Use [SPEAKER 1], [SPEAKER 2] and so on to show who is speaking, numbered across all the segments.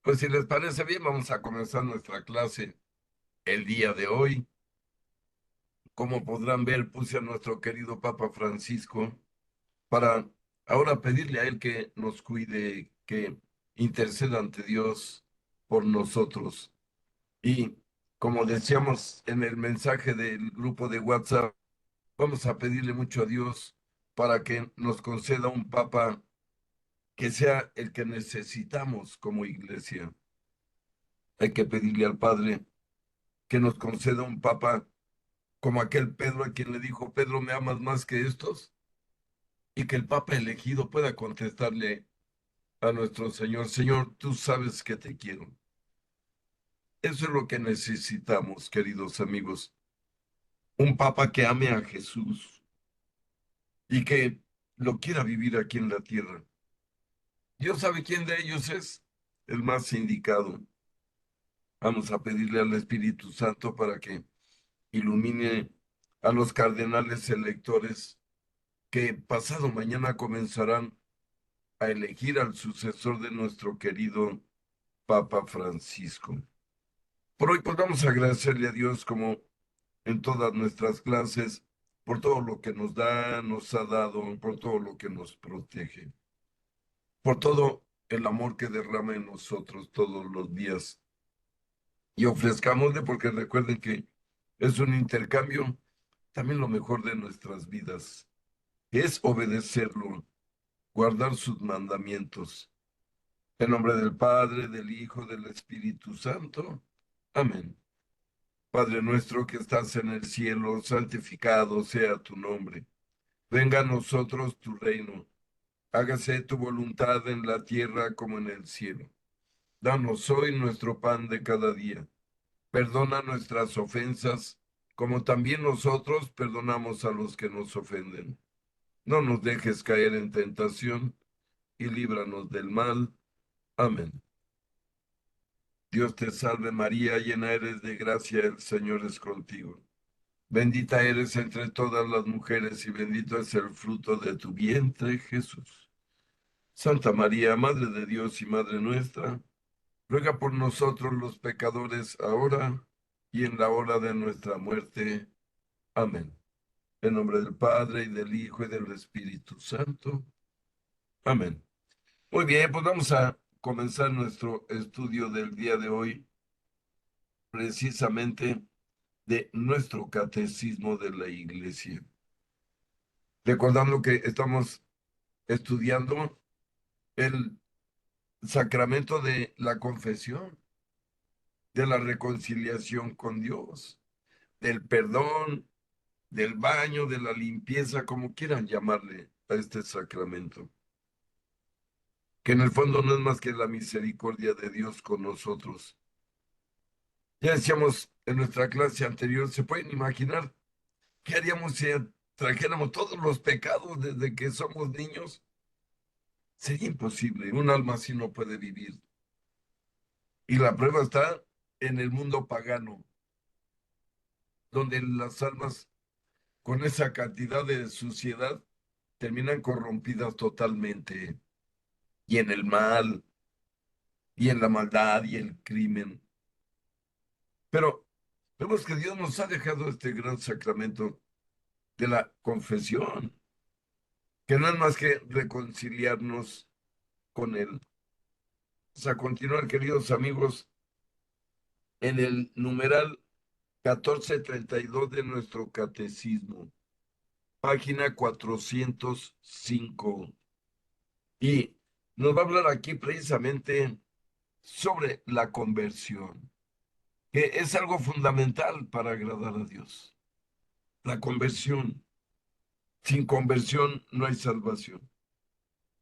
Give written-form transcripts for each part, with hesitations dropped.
[SPEAKER 1] Pues si les parece bien, vamos a comenzar nuestra clase el día de hoy. Como podrán ver, puse a nuestro querido Papa Francisco para ahora pedirle a él que nos cuide, que interceda ante Dios por nosotros. Y como decíamos en el mensaje del grupo de WhatsApp, vamos a pedirle mucho a Dios para que nos conceda un Papa que sea el que necesitamos como iglesia. Hay que pedirle al Padre que nos conceda un Papa como aquel Pedro a quien le dijo, Pedro, ¿me amas más que estos? Y que el Papa elegido pueda contestarle a nuestro Señor, Señor, tú sabes que te quiero. Eso es lo que necesitamos, queridos amigos. Un Papa que ame a Jesús y que lo quiera vivir aquí en la tierra. Dios sabe quién de ellos es el más indicado. Vamos a pedirle al Espíritu Santo para que ilumine a los cardenales electores que pasado mañana comenzarán a elegir al sucesor de nuestro querido Papa Francisco. Por hoy, pues vamos a agradecerle a Dios como en todas nuestras clases, por todo lo que nos da, nos ha dado, por todo lo que nos protege, por todo el amor que derrama en nosotros todos los días. Y ofrezcámosle, porque recuerden que es un intercambio, también lo mejor de nuestras vidas, que es obedecerlo, guardar sus mandamientos. En nombre del Padre, del Hijo, del Espíritu Santo. Amén. Padre nuestro que estás en el cielo, santificado sea tu nombre. Venga a nosotros tu reino. Hágase tu voluntad en la tierra como en el cielo. Danos hoy nuestro pan de cada día. Perdona nuestras ofensas, como también nosotros perdonamos a los que nos ofenden. No nos dejes caer en tentación y líbranos del mal. Amén. Dios te salve María, llena eres de gracia, el Señor es contigo. Bendita eres entre todas las mujeres y bendito es el fruto de tu vientre, Jesús. Santa María, Madre de Dios y Madre nuestra, ruega por nosotros los pecadores ahora y en la hora de nuestra muerte. Amén. En nombre del Padre y del Hijo y del Espíritu Santo. Amén. Muy bien, pues vamos a comenzar nuestro estudio del día de hoy, precisamente de nuestro catecismo de la Iglesia. Recordando que estamos estudiando el sacramento de la confesión, de la reconciliación con Dios, del perdón, del baño, de la limpieza, como quieran llamarle a este sacramento, que en el fondo no es más que la misericordia de Dios con nosotros. Ya decíamos en nuestra clase anterior, ¿se pueden imaginar qué haríamos si trajéramos todos los pecados desde que somos niños? Sería imposible, un alma así no puede vivir. Y la prueba está en el mundo pagano, donde las almas con esa cantidad de suciedad terminan corrompidas totalmente, y en el mal, y en la maldad, y el crimen. Pero vemos que Dios nos ha dejado este gran sacramento de la confesión, que no es más que reconciliarnos con Él. Vamos a continuar, queridos amigos, en el numeral 1432 de nuestro catecismo, página 405. Y nos va a hablar aquí precisamente sobre la conversión, que es algo fundamental para agradar a Dios. La conversión. Sin conversión no hay salvación.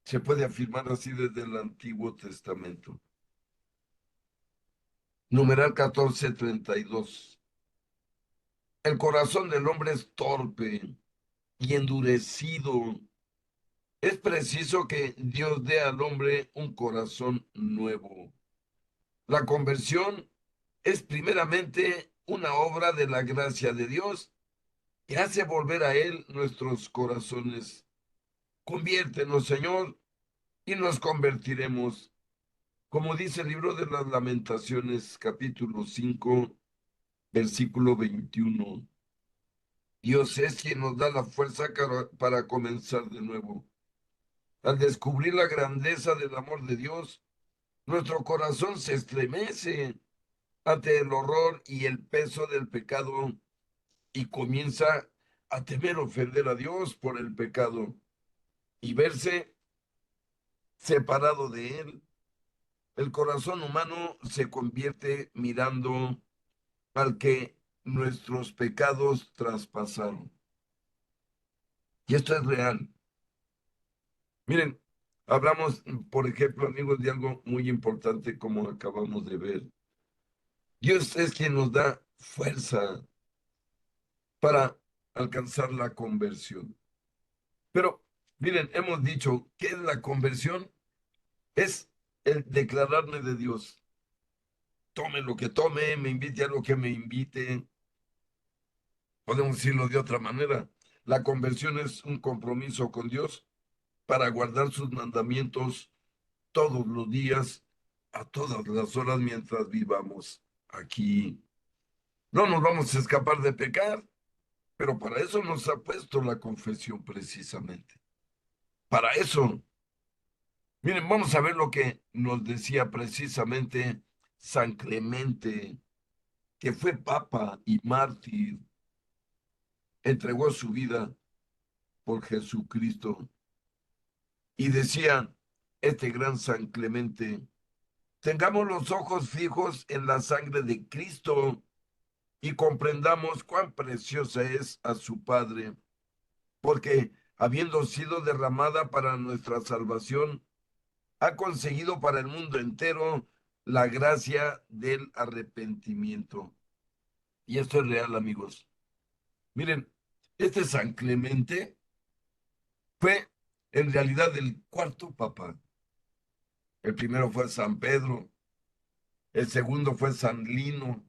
[SPEAKER 1] Se puede afirmar así desde el Antiguo Testamento. Numeral 1432. El corazón del hombre es torpe y endurecido. Es preciso que Dios dé al hombre un corazón nuevo. La conversión es primeramente una obra de la gracia de Dios que hace volver a Él nuestros corazones. Conviértenos, Señor, y nos convertiremos. Como dice el libro de las Lamentaciones, capítulo 5, versículo 21. Dios es quien nos da la fuerza para comenzar de nuevo. Al descubrir la grandeza del amor de Dios, nuestro corazón se estremece ante el horror y el peso del pecado y comienza a temer ofender a Dios por el pecado y verse separado de Él. El corazón humano se convierte mirando al que nuestros pecados traspasaron. Y esto es real. Miren, hablamos, por ejemplo, amigos, de algo muy importante como acabamos de ver. Dios es quien nos da fuerza para alcanzar la conversión. Pero, miren, hemos dicho que la conversión es el declararme de Dios. Tome lo que tome, me invite a lo que me invite. Podemos decirlo de otra manera. La conversión es un compromiso con Dios para guardar sus mandamientos todos los días, a todas las horas mientras vivamos aquí. No nos vamos a escapar de pecar, pero para eso nos ha puesto la confesión precisamente. Para eso, miren, vamos a ver lo que nos decía precisamente San Clemente, que fue papa y mártir, entregó su vida por Jesucristo. Y decía este gran San Clemente, tengamos los ojos fijos en la sangre de Cristo y comprendamos cuán preciosa es a su Padre, porque habiendo sido derramada para nuestra salvación, ha conseguido para el mundo entero la gracia del arrepentimiento. Y esto es real, amigos. Miren, este San Clemente fue en realidad el cuarto papa. El primero fue San Pedro, el segundo fue San Lino,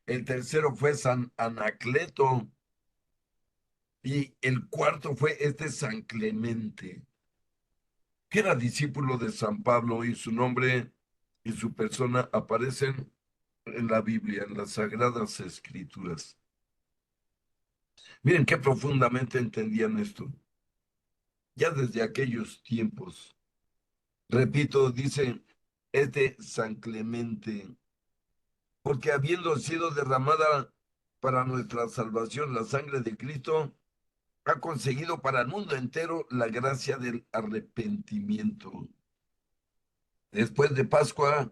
[SPEAKER 1] el tercero fue San Anacleto y el cuarto fue este San Clemente, que era discípulo de San Pablo y su nombre y su persona aparecen en la Biblia, en las Sagradas Escrituras. Miren qué profundamente entendían esto, ya desde aquellos tiempos. Repito, dice este San Clemente, porque habiendo sido derramada para nuestra salvación la sangre de Cristo, ha conseguido para el mundo entero la gracia del arrepentimiento. Después de Pascua,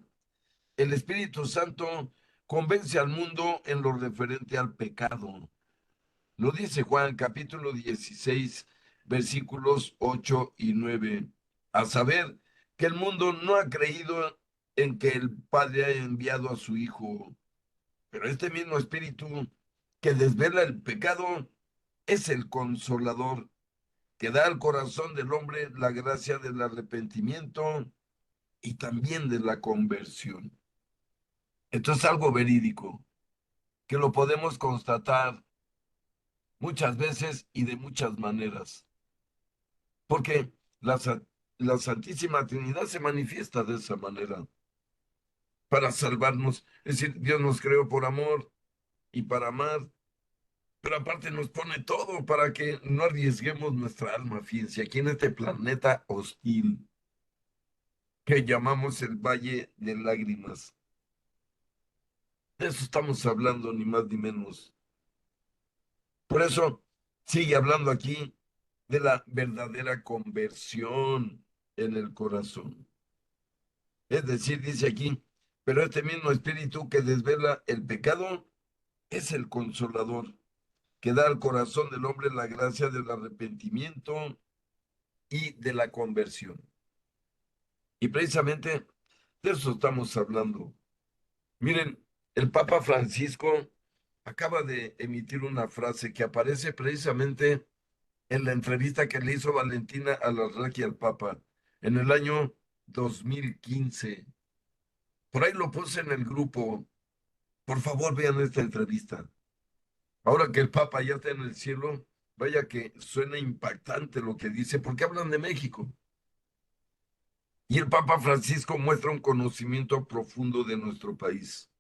[SPEAKER 1] el Espíritu Santo convence al mundo en lo referente al pecado. Lo dice Juan capítulo 16, versículos 8 y 9. A saber, que el mundo no ha creído en que el Padre haya enviado a su Hijo, pero este mismo Espíritu que desvela el pecado es el consolador que da al corazón del hombre la gracia del arrepentimiento y también de la conversión. Esto es algo verídico, que lo podemos constatar muchas veces y de muchas maneras, porque la Santísima Trinidad se manifiesta de esa manera para salvarnos. Es decir, Dios nos creó por amor y para amar, pero aparte nos pone todo para que no arriesguemos nuestra alma, fíjense, aquí en este planeta hostil que llamamos el Valle de Lágrimas. De eso estamos hablando, ni más ni menos. Por eso sigue hablando aquí de la verdadera conversión en el corazón. Es decir, dice aquí, pero este mismo espíritu que desvela el pecado es el consolador, que da al corazón del hombre la gracia del arrepentimiento y de la conversión. Y precisamente de eso estamos hablando. Miren, el Papa Francisco acaba de emitir una frase que aparece precisamente en la entrevista que le hizo Valentina Alarraqui al Papa en el año 2015. Por ahí lo puse en el grupo. Por favor, vean esta entrevista. Ahora que el Papa ya está en el cielo, vaya que suena impactante lo que dice, porque hablan de México. Y el Papa Francisco muestra un conocimiento profundo de nuestro país,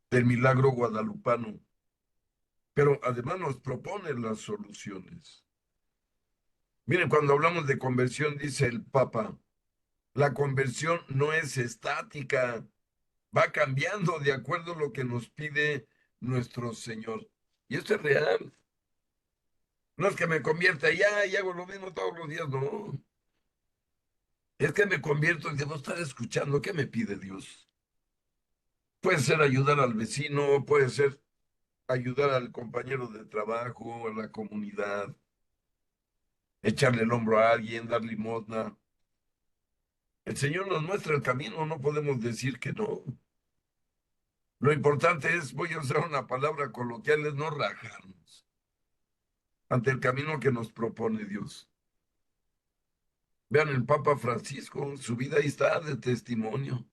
[SPEAKER 1] del milagro guadalupano, pero además nos propone las soluciones. Miren, cuando hablamos de conversión, dice el Papa, la conversión no es estática, va cambiando de acuerdo a lo que nos pide nuestro Señor. Y esto es real. No es que me convierta ya y hago lo mismo todos los días, no. Es que me convierto y debo estar escuchando qué me pide Dios. Puede ser ayudar al vecino, puede ser ayudar al compañero de trabajo, a la comunidad, echarle el hombro a alguien, dar limosna. El Señor nos muestra el camino, no podemos decir que no. Lo importante es, voy a usar una palabra coloquial, es no rajarnos ante el camino que nos propone Dios. Vean el Papa Francisco, su vida ahí está de testimonio.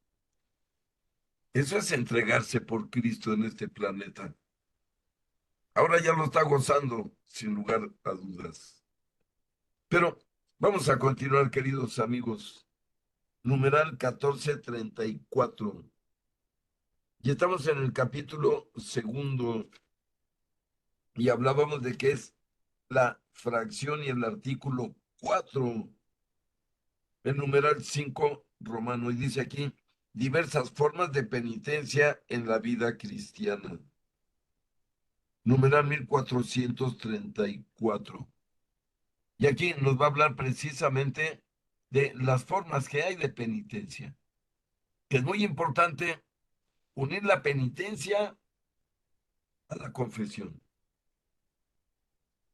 [SPEAKER 1] Eso es entregarse por Cristo en este planeta. Ahora ya lo está gozando, sin lugar a dudas. Pero vamos a continuar, queridos amigos. Numeral 1434. Y estamos en el capítulo segundo y hablábamos de qué es la fracción y el artículo 4, el numeral 5 romano. Y dice aquí, diversas formas de penitencia en la vida cristiana. Numeral 1434. Y aquí nos va a hablar precisamente de las formas que hay de penitencia, que es muy importante unir la penitencia a la confesión.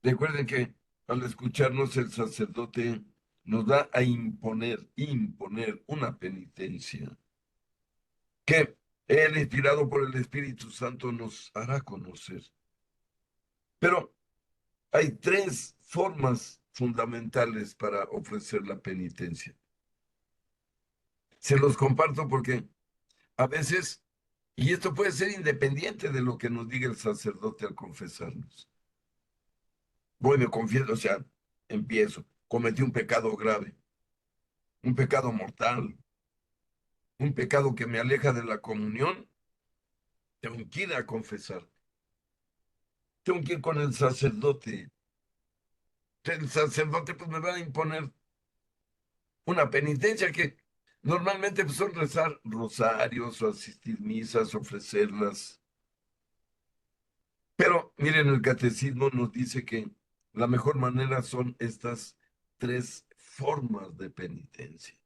[SPEAKER 1] Recuerden que al escucharnos el sacerdote nos da a imponer una penitencia que él, inspirado por el Espíritu Santo, nos hará conocer. Pero hay tres formas fundamentales para ofrecer la penitencia. Se los comparto porque a veces, y esto puede ser independiente de lo que nos diga el sacerdote al confesarnos. Voy, me confieso, o sea, empiezo. Cometí un pecado grave, un pecado mortal, un pecado que me aleja de la comunión. Tengo que ir a confesar. Tengo que ir con el sacerdote. El sacerdote pues me va a imponer una penitencia que normalmente pues, son rezar rosarios o asistir misas, ofrecerlas. Pero miren, el catecismo nos dice que la mejor manera son estas tres formas de penitencia.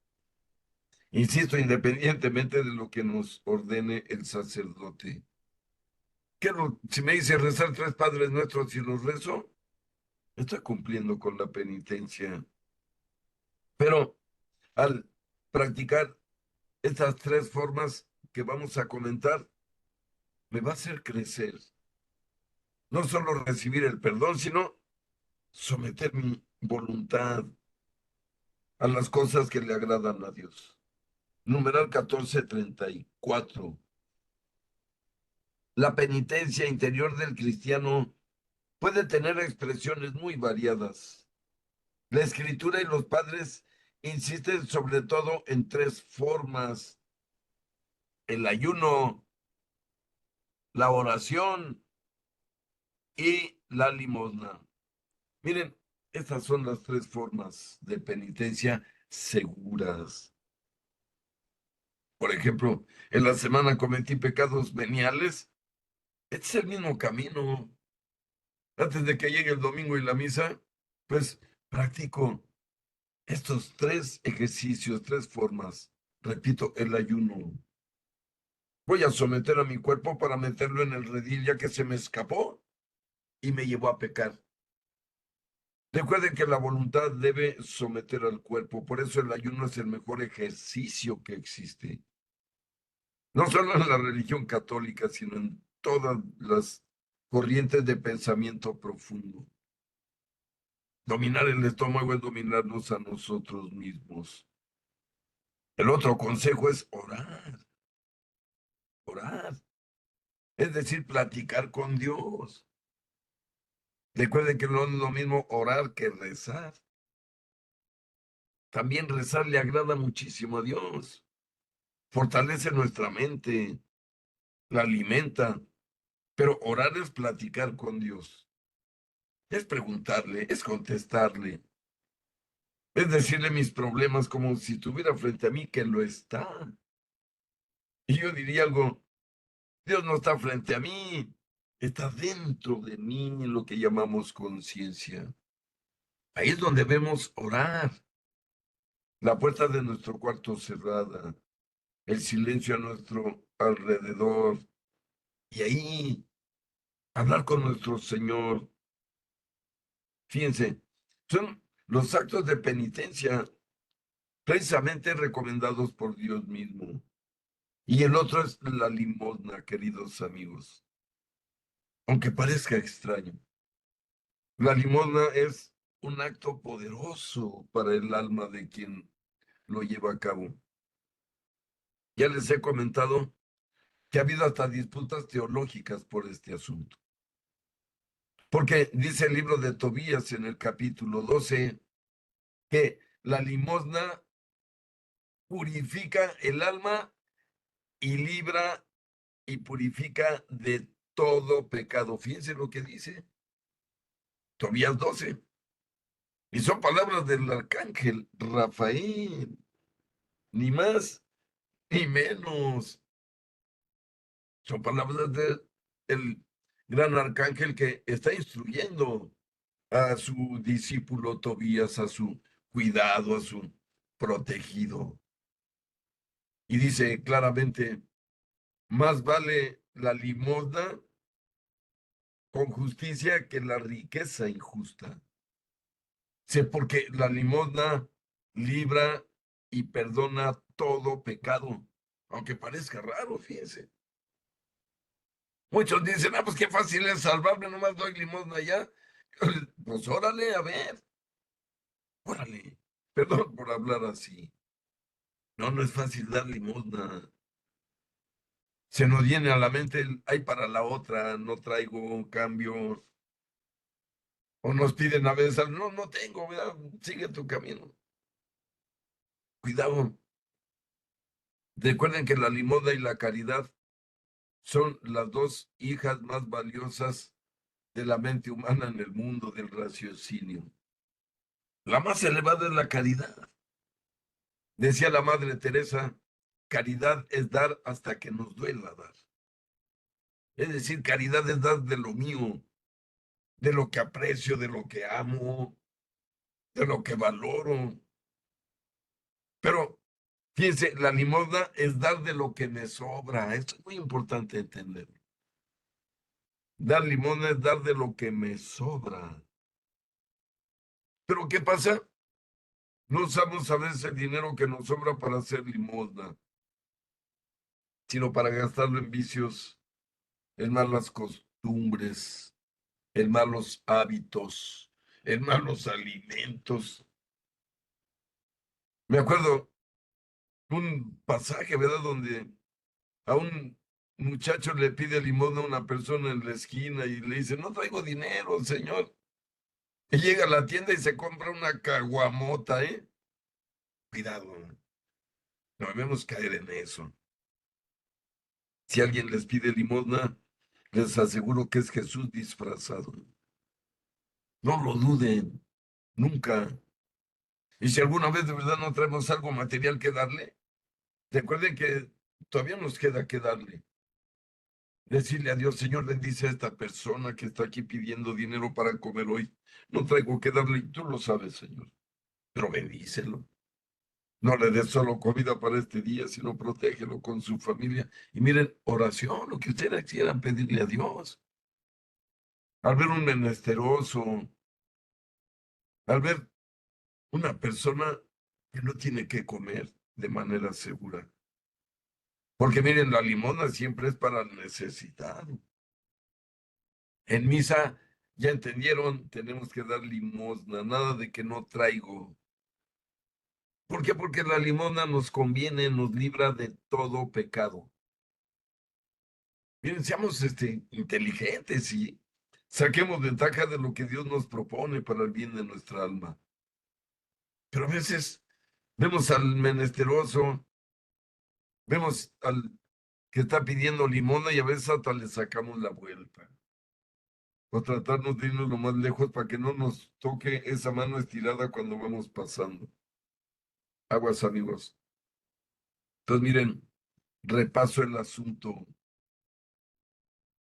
[SPEAKER 1] Insisto, independientemente de lo que nos ordene el sacerdote. Si me dice rezar tres Padres Nuestros y los rezo, estoy cumpliendo con la penitencia. Pero al practicar estas tres formas que vamos a comentar, me va a hacer crecer. No solo recibir el perdón, sino someter mi voluntad a las cosas que le agradan a Dios. Numeral 1434. La penitencia interior del cristiano puede tener expresiones muy variadas. La escritura y los padres insisten sobre todo en tres formas: el ayuno, la oración y la limosna. Miren, estas son las tres formas de penitencia seguras. Por ejemplo, en la semana cometí pecados veniales. Este es el mismo camino. Antes de que llegue el domingo y la misa, pues practico estos tres ejercicios, tres formas. Repito, el ayuno. Voy a someter a mi cuerpo para meterlo en el redil ya que se me escapó y me llevó a pecar. Recuerden que la voluntad debe someter al cuerpo, por eso el ayuno es el mejor ejercicio que existe. No solo en la religión católica, sino en todas las corrientes de pensamiento profundo. Dominar el estómago es dominarnos a nosotros mismos. El otro consejo es orar, orar, es decir, platicar con Dios. Recuerden que no es lo mismo orar que rezar. También rezar le agrada muchísimo a Dios. Fortalece nuestra mente, la alimenta. Pero orar es platicar con Dios. Es preguntarle, es contestarle. Es decirle mis problemas como si estuviera frente a mí, que lo está. Y yo diría algo, Dios no está frente a mí, está dentro de mí, en lo que llamamos conciencia. Ahí es donde debemos orar. La puerta de nuestro cuarto cerrada, el silencio a nuestro alrededor. Y ahí hablar con nuestro Señor. Fíjense, son los actos de penitencia precisamente recomendados por Dios mismo. Y el otro es la limosna, queridos amigos. Aunque parezca extraño, la limosna es un acto poderoso para el alma de quien lo lleva a cabo. Ya les he comentado que ha habido hasta disputas teológicas por este asunto. Porque dice el libro de Tobías en el capítulo 12 que la limosna purifica el alma y libra y purifica de todo pecado. Fíjense lo que dice Tobías 12. Y son palabras del arcángel Rafael, ni más ni menos. Son palabras del gran arcángel que está instruyendo a su discípulo Tobías, a su cuidado, a su protegido. Y dice claramente, más vale la limosna con justicia que la riqueza injusta. Sé porque la limosna libra y perdona todo pecado, aunque parezca raro, fíjense. Muchos dicen, ah, pues qué fácil es salvarme, nomás doy limosna ya. Pues órale, a ver, órale. Perdón por hablar así. No, no es fácil dar limosna. Se nos viene a la mente el, hay para la otra, no traigo un cambio. O nos piden a veces, no, no tengo, ¿verdad? Sigue tu camino. Cuidado. Recuerden que la limosna y la caridad son las dos hijas más valiosas de la mente humana en el mundo del raciocinio. La más elevada es la caridad. Decía la Madre Teresa, caridad es dar hasta que nos duela dar. Es decir, caridad es dar de lo mío, de lo que aprecio, de lo que amo, de lo que valoro. Pero fíjense, la limosna es dar de lo que me sobra. Esto es muy importante entenderlo. Dar limosna es dar de lo que me sobra. Pero ¿qué pasa? No usamos a veces el dinero que nos sobra para hacer limosna, sino para gastarlo en vicios, en malas costumbres, en malos hábitos, en malos alimentos. Me acuerdo un pasaje, ¿verdad? Donde a un muchacho le pide limosna a una persona en la esquina y le dice, no traigo dinero, señor. Y llega a la tienda y se compra una caguamota, ¿eh? Cuidado, no debemos caer en eso. Si alguien les pide limosna, les aseguro que es Jesús disfrazado. No lo duden, nunca. Y si alguna vez de verdad no traemos algo material que darle, recuerden que todavía nos queda que darle. Decirle a Dios, Señor, bendice a esta persona que está aquí pidiendo dinero para comer hoy. No traigo que darle, y tú lo sabes, Señor, pero bendícelo. No le des solo comida para este día, sino protégelo con su familia. Y miren, oración, lo que ustedes quieran pedirle a Dios. Al ver un menesteroso, al ver una persona que no tiene que comer de manera segura. Porque miren, la limosna siempre es para el necesitado. En misa, ya entendieron, tenemos que dar limosna, nada de que no traigo. ¿Por qué? Porque la limosna nos conviene, nos libra de todo pecado. Miren, seamos inteligentes y saquemos ventaja de lo que Dios nos propone para el bien de nuestra alma. Pero a veces Vemos al menesteroso, vemos al que está pidiendo limosna y a veces hasta le sacamos la vuelta. O tratarnos de irnos lo más lejos para que no nos toque esa mano estirada cuando vamos pasando. Aguas, amigos. Entonces, miren, repaso el asunto.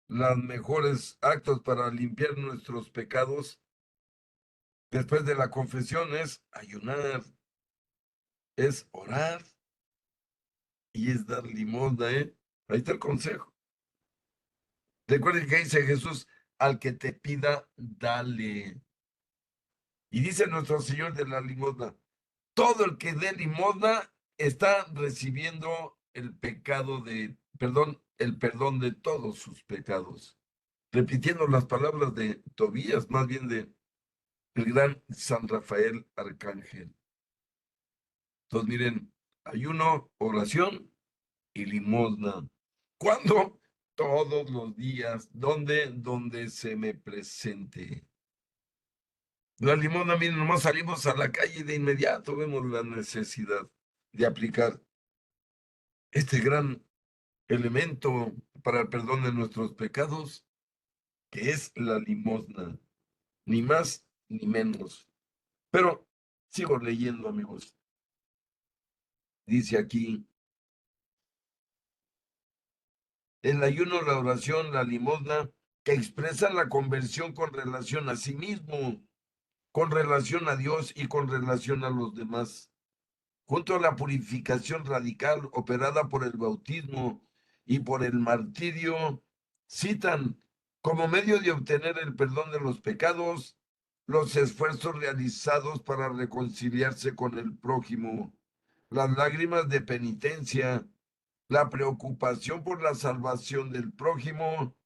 [SPEAKER 1] Los mejores actos para limpiar nuestros pecados después de la confesión es ayunar, es orar y es dar limosna, ¿eh? Ahí está el consejo. Recuerden que dice Jesús, al que te pida, dale. Y dice nuestro Señor de la limosna, todo el que dé limosna está recibiendo el pecado de, perdón, el perdón de todos sus pecados. Repitiendo las palabras de Tobías, más bien de el gran San Rafael Arcángel. Entonces, miren, ayuno, oración y limosna. ¿Cuándo? Todos los días, donde se me presente. La limosna, miren, nomás salimos a la calle y de inmediato vemos la necesidad de aplicar este gran elemento para el perdón de nuestros pecados, que es la limosna, ni más ni menos. Pero sigo leyendo, amigos. Dice aquí, el ayuno, la oración, la limosna, que expresan la conversión con relación a sí mismo, con relación a Dios y con relación a los demás, junto a la purificación radical operada por el bautismo y por el martirio, citan como medio de obtener el perdón de los pecados, los esfuerzos realizados para reconciliarse con el prójimo, las lágrimas de penitencia, la preocupación por la salvación del prójimo,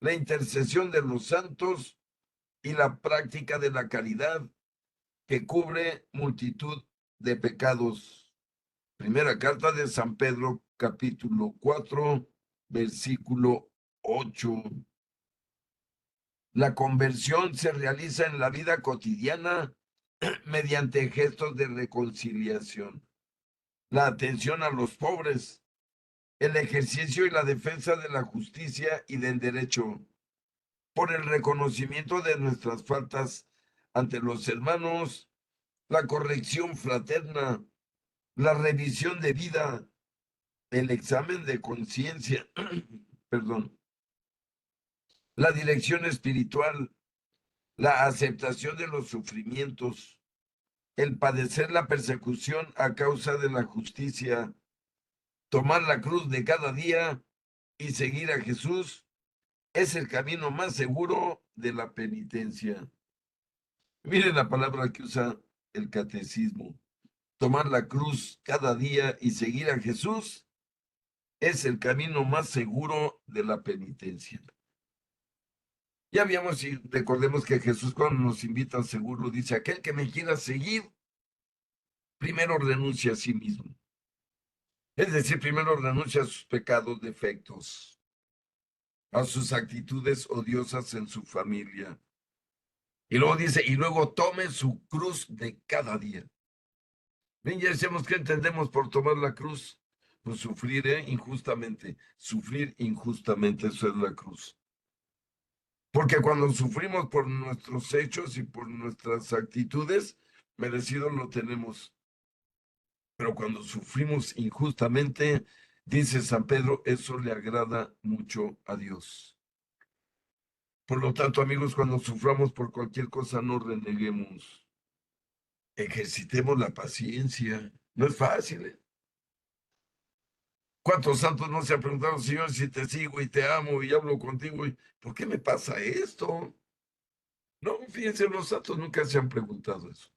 [SPEAKER 1] la intercesión de los santos y la práctica de la caridad que cubre multitud de pecados. Primera carta de San Pedro, capítulo 4, versículo 8. La conversión se realiza en la vida cotidiana mediante gestos de reconciliación, la atención a los pobres, el ejercicio y la defensa de la justicia y del derecho, por el reconocimiento de nuestras faltas ante los hermanos, la corrección fraterna, la revisión de vida, el examen de conciencia, perdón, la dirección espiritual, la aceptación de los sufrimientos, el padecer la persecución a causa de la justicia, tomar la cruz de cada día y seguir a Jesús es el camino más seguro de la penitencia. Miren la palabra que usa el catecismo. Tomar la cruz cada día y seguir a Jesús es el camino más seguro de la penitencia. Ya habíamos, y recordemos que Jesús cuando nos invita al seguro dice, aquel que me quiera seguir, primero renuncia a sí mismo. Es decir, primero renuncia a sus pecados, defectos, a sus actitudes odiosas en su familia. Y luego dice, y luego tome su cruz de cada día. Bien, ya decíamos que entendemos por tomar la cruz, pues sufrir injustamente, sufrir injustamente, eso es la cruz. Porque cuando sufrimos por nuestros hechos y por nuestras actitudes, merecido lo tenemos. Pero cuando sufrimos injustamente, dice San Pedro, eso le agrada mucho a Dios. Por lo tanto, amigos, cuando suframos por cualquier cosa, no reneguemos. Ejercitemos la paciencia. No es fácil, ¿eh? ¿Cuántos santos no se han preguntado, Señor, si te sigo y te amo y hablo contigo? ¿Por qué me pasa esto? No, fíjense, los santos nunca se han preguntado eso.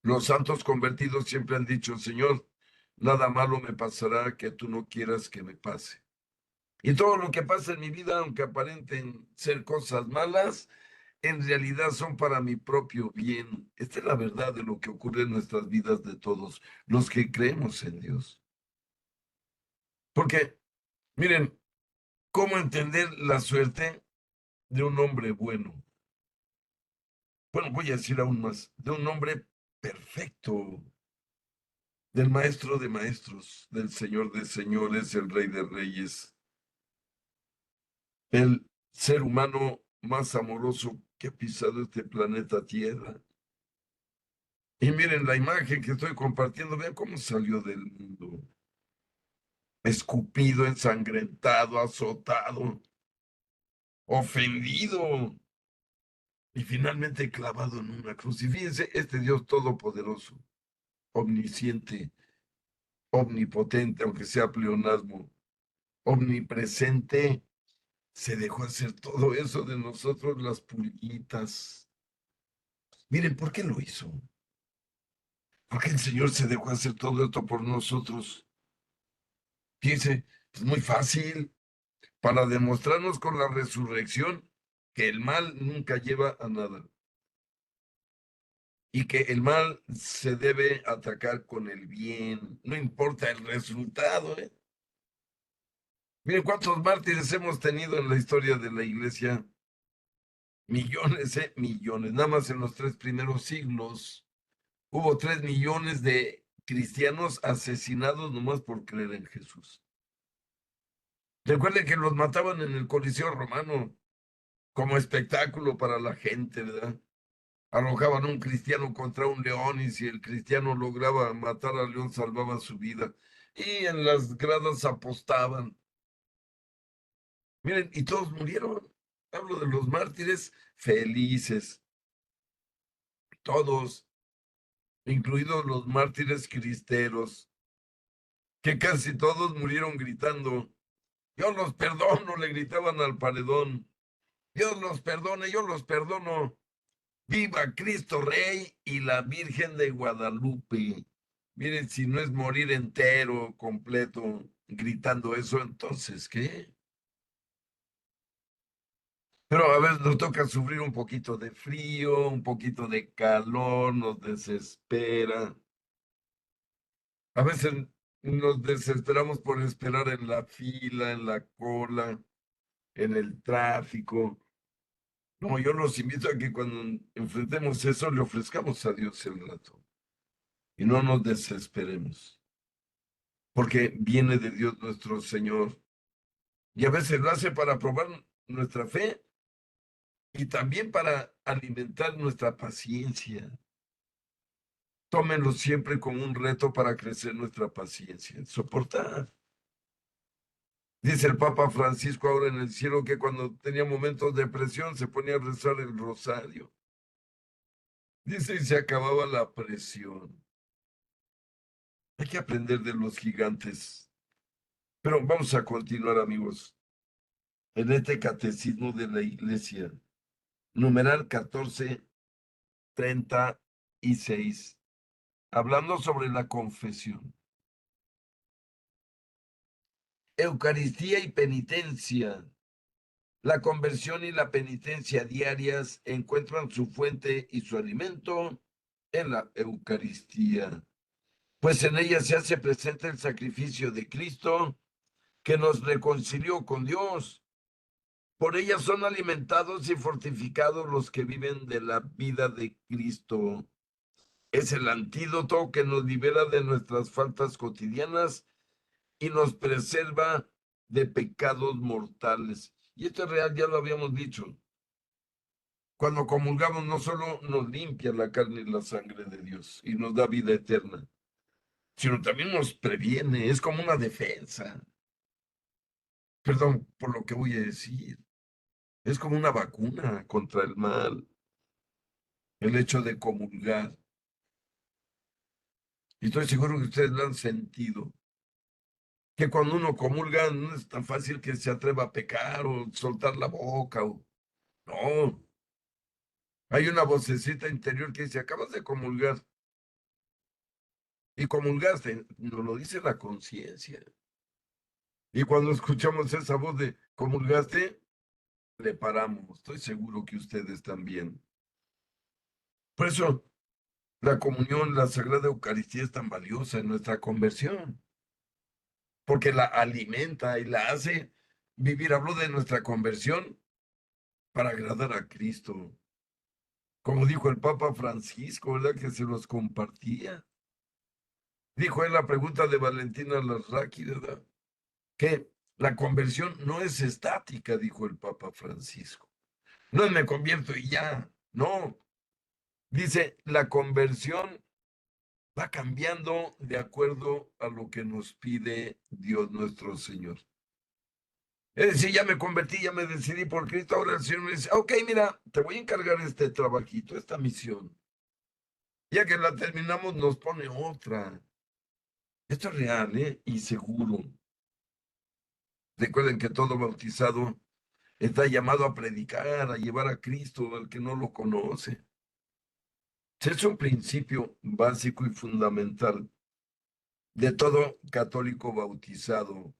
[SPEAKER 1] Los santos convertidos siempre han dicho, Señor, nada malo me pasará que tú no quieras que me pase. Y todo lo que pasa en mi vida, aunque aparenten ser cosas malas, en realidad son para mi propio bien. Esta es la verdad de lo que ocurre en nuestras vidas de todos los que creemos en Dios. Porque, miren, ¿cómo entender la suerte de un hombre bueno? Bueno, voy a decir aún más, de un hombre perfecto, del Maestro de Maestros, del Señor de Señores, el Rey de Reyes, el ser humano más amoroso que ha pisado este planeta Tierra. Y miren la imagen que estoy compartiendo, vean cómo salió del mundo, escupido, ensangrentado, azotado, ofendido y finalmente clavado en una cruz. Y fíjense, este Dios todopoderoso, omnisciente, omnipotente, aunque sea pleonasmo, omnipresente, se dejó hacer todo eso de nosotros, las pulguitas. Miren, ¿por qué lo hizo? Porque el Señor se dejó hacer todo esto por nosotros. Fíjense, es muy fácil para demostrarnos con la resurrección que el mal nunca lleva a nada y que el mal se debe atacar con el bien, no importa el resultado, ¿eh? Miren cuántos mártires hemos tenido en la historia de la iglesia. Millones, millones. Nada más en los 3 primeros siglos hubo 3 millones de cristianos asesinados nomás por creer en Jesús. Recuerden que los mataban en el Coliseo Romano como espectáculo para la gente, ¿verdad? Arrojaban a un cristiano contra un león y si el cristiano lograba matar al león salvaba su vida. Y en las gradas apostaban. Miren, y todos murieron. Hablo de los mártires felices, todos, incluidos los mártires cristeros, que casi todos murieron gritando, yo los perdono, le gritaban al paredón, Dios los perdone, yo los perdono, viva Cristo Rey y la Virgen de Guadalupe. Miren, si no es morir entero, completo, gritando eso, entonces, ¿qué? Pero a veces nos toca sufrir un poquito de frío, un poquito de calor, nos desespera. A veces nos desesperamos por esperar en la fila, en la cola, en el tráfico. No, yo los invito a que cuando enfrentemos eso le ofrezcamos a Dios el rato y no nos desesperemos, porque viene de Dios nuestro Señor y a veces lo hace para probar nuestra fe y también para alimentar nuestra paciencia. Tómenlo siempre como un reto para crecer nuestra paciencia, soportar. Dice el Papa Francisco ahora en el cielo que cuando tenía momentos de presión se ponía a rezar el rosario. Dice y se acababa la presión. Hay que aprender de los gigantes. Pero vamos a continuar, amigos, en este catecismo de la iglesia, numeral 1436, hablando sobre la confesión. Eucaristía y penitencia. La conversión y la penitencia diarias encuentran su fuente y su alimento en la Eucaristía, pues en ella se hace presente el sacrificio de Cristo que nos reconcilió con Dios. Por ella son alimentados y fortificados los que viven de la vida de Cristo. Es el antídoto que nos libera de nuestras faltas cotidianas y nos preserva de pecados mortales. Y esto es real, ya lo habíamos dicho. Cuando comulgamos no solo nos limpia la carne y la sangre de Dios y nos da vida eterna, sino también nos previene, es como una defensa. Perdón por lo que voy a decir. Es como una vacuna contra el mal, el hecho de comulgar. Y estoy seguro que ustedes lo han sentido, que cuando uno comulga no es tan fácil que se atreva a pecar o soltar la boca. No, hay una vocecita interior que dice, acabas de comulgar y comulgaste, nos lo dice la conciencia. Y cuando escuchamos esa voz de comulgaste, le paramos. Estoy seguro que ustedes también. Por eso la comunión, la Sagrada Eucaristía es tan valiosa en nuestra conversión, porque la alimenta y la hace vivir. Hablo de nuestra conversión para agradar a Cristo. como dijo el Papa Francisco, ¿verdad? Que se los compartía. Dijo en la pregunta de Valentina Larraqui, ¿verdad? Que la conversión no es estática, dijo el Papa Francisco. No es me convierto y ya, no. Dice, la conversión va cambiando de acuerdo a lo que nos pide Dios nuestro Señor. Es decir, ya me convertí, ya me decidí por Cristo, ahora el Señor me dice, ok, mira, te voy a encargar este trabajito, esta misión. Ya que la terminamos, nos pone otra. Esto es real, ¿eh? Y seguro. Recuerden que todo bautizado está llamado a predicar, a llevar a Cristo al que no lo conoce. Es un principio básico y fundamental de todo católico bautizado,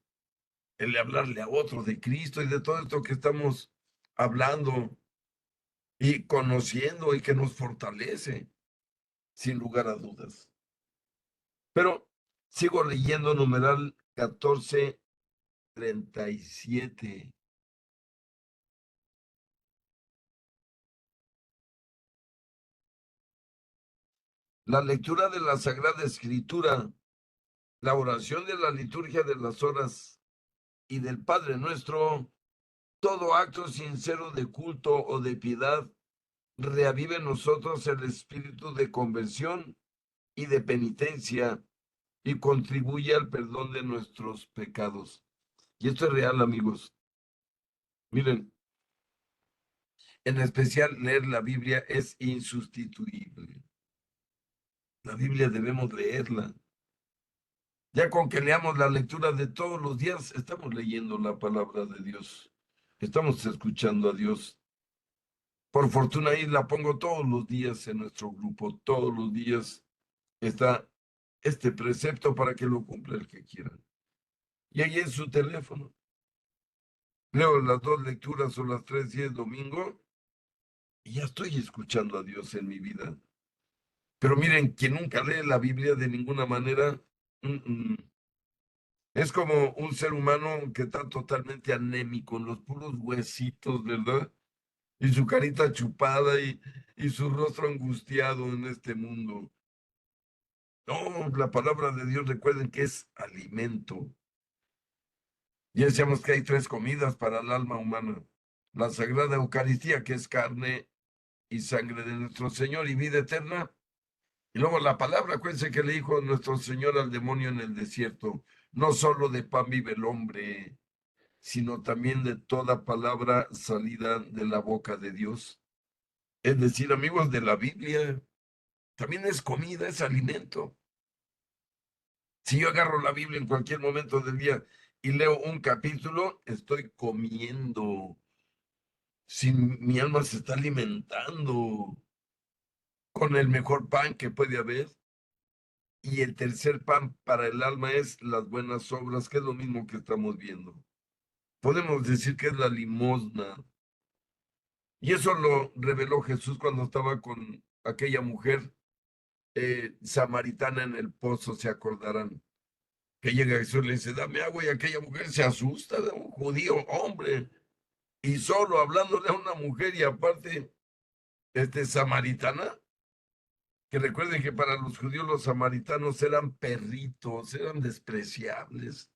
[SPEAKER 1] el de hablarle a otros de Cristo y de todo esto que estamos hablando y conociendo y que nos fortalece, sin lugar a dudas. Pero sigo leyendo numeral 1437. La lectura de la Sagrada Escritura, la oración de la liturgia de las horas y del Padre Nuestro, todo acto sincero de culto o de piedad reavive en nosotros el espíritu de conversión y de penitencia y contribuye al perdón de nuestros pecados. Y esto es real, amigos. Miren, en especial leer la Biblia es insustituible. La Biblia debemos leerla. Ya con que leamos la lectura de todos los días, estamos leyendo la palabra de Dios. Estamos escuchando a Dios. Por fortuna ahí la pongo todos los días en nuestro grupo. Todos los días está este precepto para que lo cumpla el que quiera. Y ahí en su teléfono. Leo las dos lecturas o las tres y es domingo y ya estoy escuchando a Dios en mi vida. Pero miren, quien nunca lee la Biblia de ninguna manera, es como un ser humano que está totalmente anémico, en los puros huesitos, ¿verdad? Y su carita chupada y su rostro angustiado en este mundo. No, la palabra de Dios, recuerden que es alimento. Ya decíamos que hay tres comidas para el alma humana. La Sagrada Eucaristía, que es carne y sangre de nuestro Señor y vida eterna. Y luego la palabra, acuérdense que le dijo nuestro Señor al demonio en el desierto, no solo de pan vive el hombre, sino también de toda palabra salida de la boca de Dios. Es decir, amigos de la Biblia, también es comida, es alimento. Si yo agarro la Biblia en cualquier momento del día y leo un capítulo, estoy comiendo. Si mi alma se está alimentando con el mejor pan que puede haber. Y el tercer pan para el alma es las buenas obras, que es lo mismo que estamos viendo. Podemos decir que es la limosna. Y eso lo reveló Jesús cuando estaba con aquella mujer samaritana en el pozo, se acordarán. Que llega Jesús y le dice, dame agua, y aquella mujer se asusta de un judío, hombre, y solo hablándole a una mujer y aparte, samaritana, que recuerden que para los judíos los samaritanos eran perritos, eran despreciables.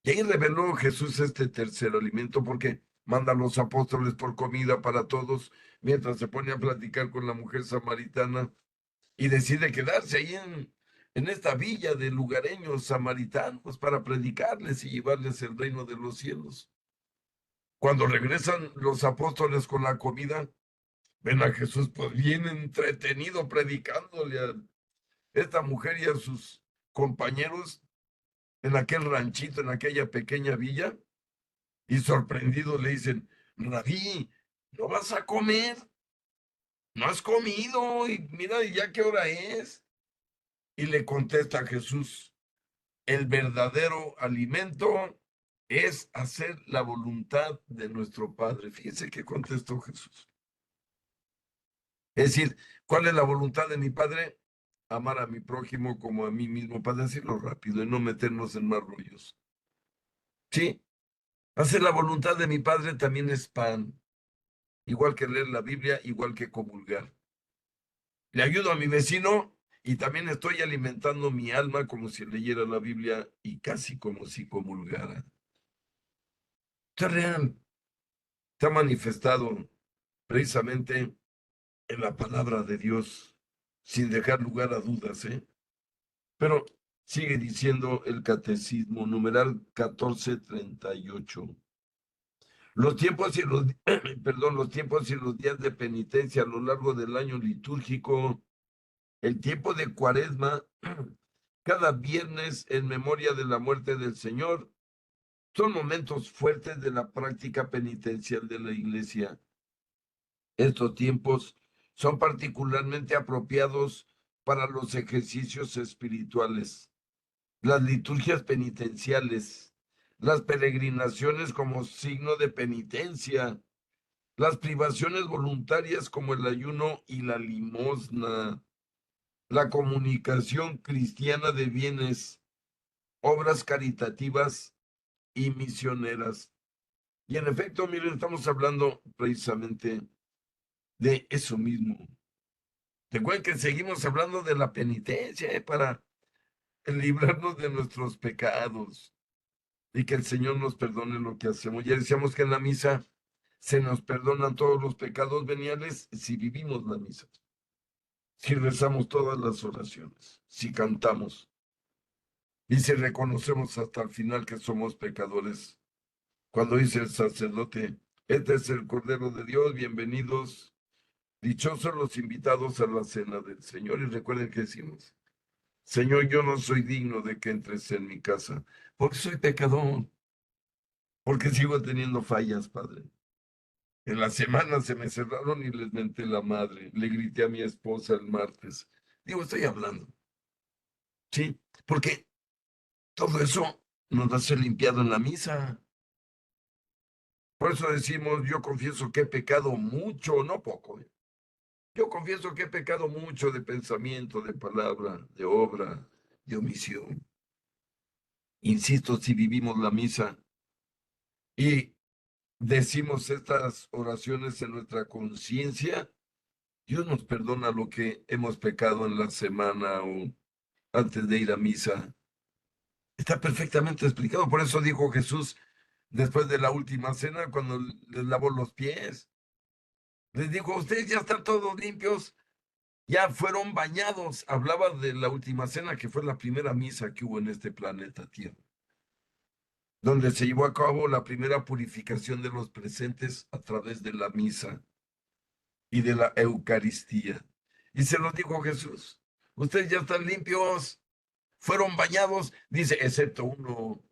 [SPEAKER 1] Y ahí reveló Jesús este tercer alimento porque manda a los apóstoles por comida para todos, mientras se pone a platicar con la mujer samaritana y decide quedarse ahí en esta villa de lugareños samaritanos para predicarles y llevarles el reino de los cielos. Cuando regresan los apóstoles con la comida, ven a Jesús pues bien entretenido predicándole a esta mujer y a sus compañeros en aquel ranchito, en aquella pequeña villa. Y sorprendidos le dicen, Rabí, ¿no vas a comer? ¿No has comido? Y mira, ya qué hora es. Y le contesta Jesús, el verdadero alimento es hacer la voluntad de nuestro Padre. Fíjense qué contestó Jesús. Es decir, ¿cuál es la voluntad de mi Padre? Amar a mi prójimo como a mí mismo, para decirlo rápido y no meternos en más rollos. ¿Sí? Hacer la voluntad de mi Padre también es pan. igual que leer la Biblia, igual que comulgar. Le ayudo a mi vecino y también estoy alimentando mi alma como si leyera la Biblia y casi como si comulgara. Esto es real, está manifestado precisamente en la palabra de Dios, sin dejar lugar a dudas, ¿eh? Pero sigue diciendo el catecismo, numeral 1438. Los tiempos y los, perdón, los tiempos y los días de penitencia a lo largo del año litúrgico, el tiempo de Cuaresma, cada viernes en memoria de la muerte del Señor, son momentos fuertes de la práctica penitencial de la Iglesia. Estos tiempos son particularmente apropiados para los ejercicios espirituales, las liturgias penitenciales, las peregrinaciones como signo de penitencia, las privaciones voluntarias como el ayuno y la limosna, la comunicación cristiana de bienes, obras caritativas y misioneras. Y en efecto, miren, estamos hablando precisamente de eso mismo. Recuerden que seguimos hablando de la penitencia, para librarnos de nuestros pecados y que el Señor nos perdone lo que hacemos. Ya decíamos que en la misa se nos perdonan todos los pecados veniales si vivimos la misa, si rezamos todas las oraciones, si cantamos y si reconocemos hasta el final que somos pecadores. Cuando dice el sacerdote, este es el Cordero de Dios, bienvenidos, dichosos los invitados a la cena del Señor. Y recuerden que decimos, Señor, yo no soy digno de que entres en mi casa, porque soy pecador, porque sigo teniendo fallas, Padre. En la semana se me cerraron y les menté la madre. Le grité a mi esposa el martes. Digo, estoy hablando, ¿sí? Porque todo eso nos va a ser limpiado en la misa. Por eso decimos, yo confieso que he pecado mucho, no poco. Yo confieso que he pecado mucho de pensamiento, de palabra, de obra, de omisión. Insisto, si vivimos la misa y decimos estas oraciones en nuestra conciencia, Dios nos perdona lo que hemos pecado en la semana o antes de ir a misa. Está perfectamente explicado. Por eso dijo Jesús después de la última cena, cuando les lavó los pies, les dijo, ustedes ya están todos limpios, ya fueron bañados. Hablaba de la última cena, que fue la primera misa que hubo en este planeta Tierra, donde se llevó a cabo la primera purificación de los presentes a través de la misa y de la Eucaristía. Y se lo dijo Jesús, ustedes ya están limpios, fueron bañados, dice, excepto uno,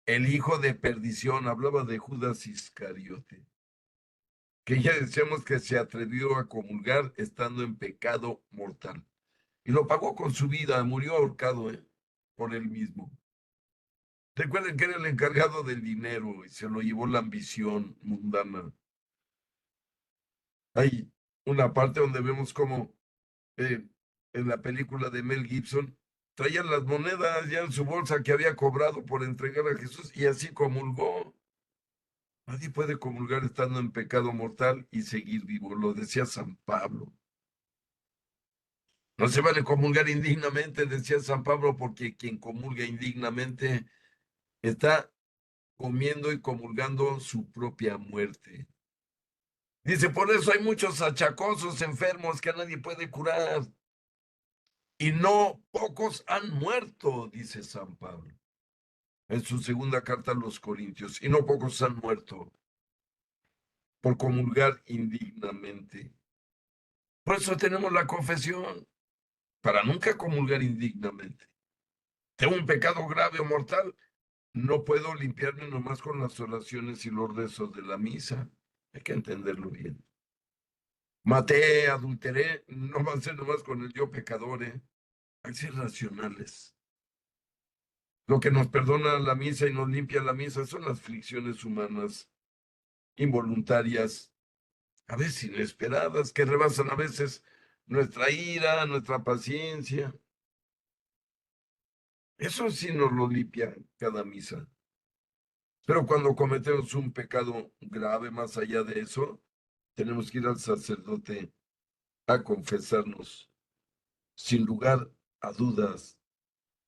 [SPEAKER 1] el hijo de perdición, hablaba de Judas Iscariote, que ya decíamos que se atrevió a comulgar estando en pecado mortal. Y lo pagó con su vida, murió ahorcado, por él mismo. Recuerden que era el encargado del dinero y se lo llevó la ambición mundana. Hay una parte donde vemos cómo eh, en la película de Mel Gibson traían las monedas ya en su bolsa que había cobrado por entregar a Jesús y así comulgó. Nadie puede comulgar estando en pecado mortal y seguir vivo, lo decía San Pablo. No se vale comulgar indignamente, decía San Pablo, porque quien comulga indignamente está comiendo y comulgando su propia muerte. Dice, por eso hay muchos achacosos enfermos que nadie puede curar. Y no pocos han muerto, dice San Pablo en su segunda carta a los Corintios. Y no pocos han muerto por comulgar indignamente. Por eso tenemos la confesión, para nunca comulgar indignamente. Tengo un pecado grave o mortal, no puedo limpiarme nomás con las oraciones y los rezos de la misa. Hay que entenderlo bien. Maté, adulteré, no va a ser nomás con el yo pecador, ¿eh? Hay que ser racionales. Lo que nos perdona la misa y nos limpia la misa son las fricciones humanas involuntarias, a veces inesperadas, que rebasan a veces nuestra ira, nuestra paciencia. Eso sí nos lo limpia cada misa. Pero cuando cometemos un pecado grave más allá de eso, tenemos que ir al sacerdote a confesarnos, sin lugar a dudas.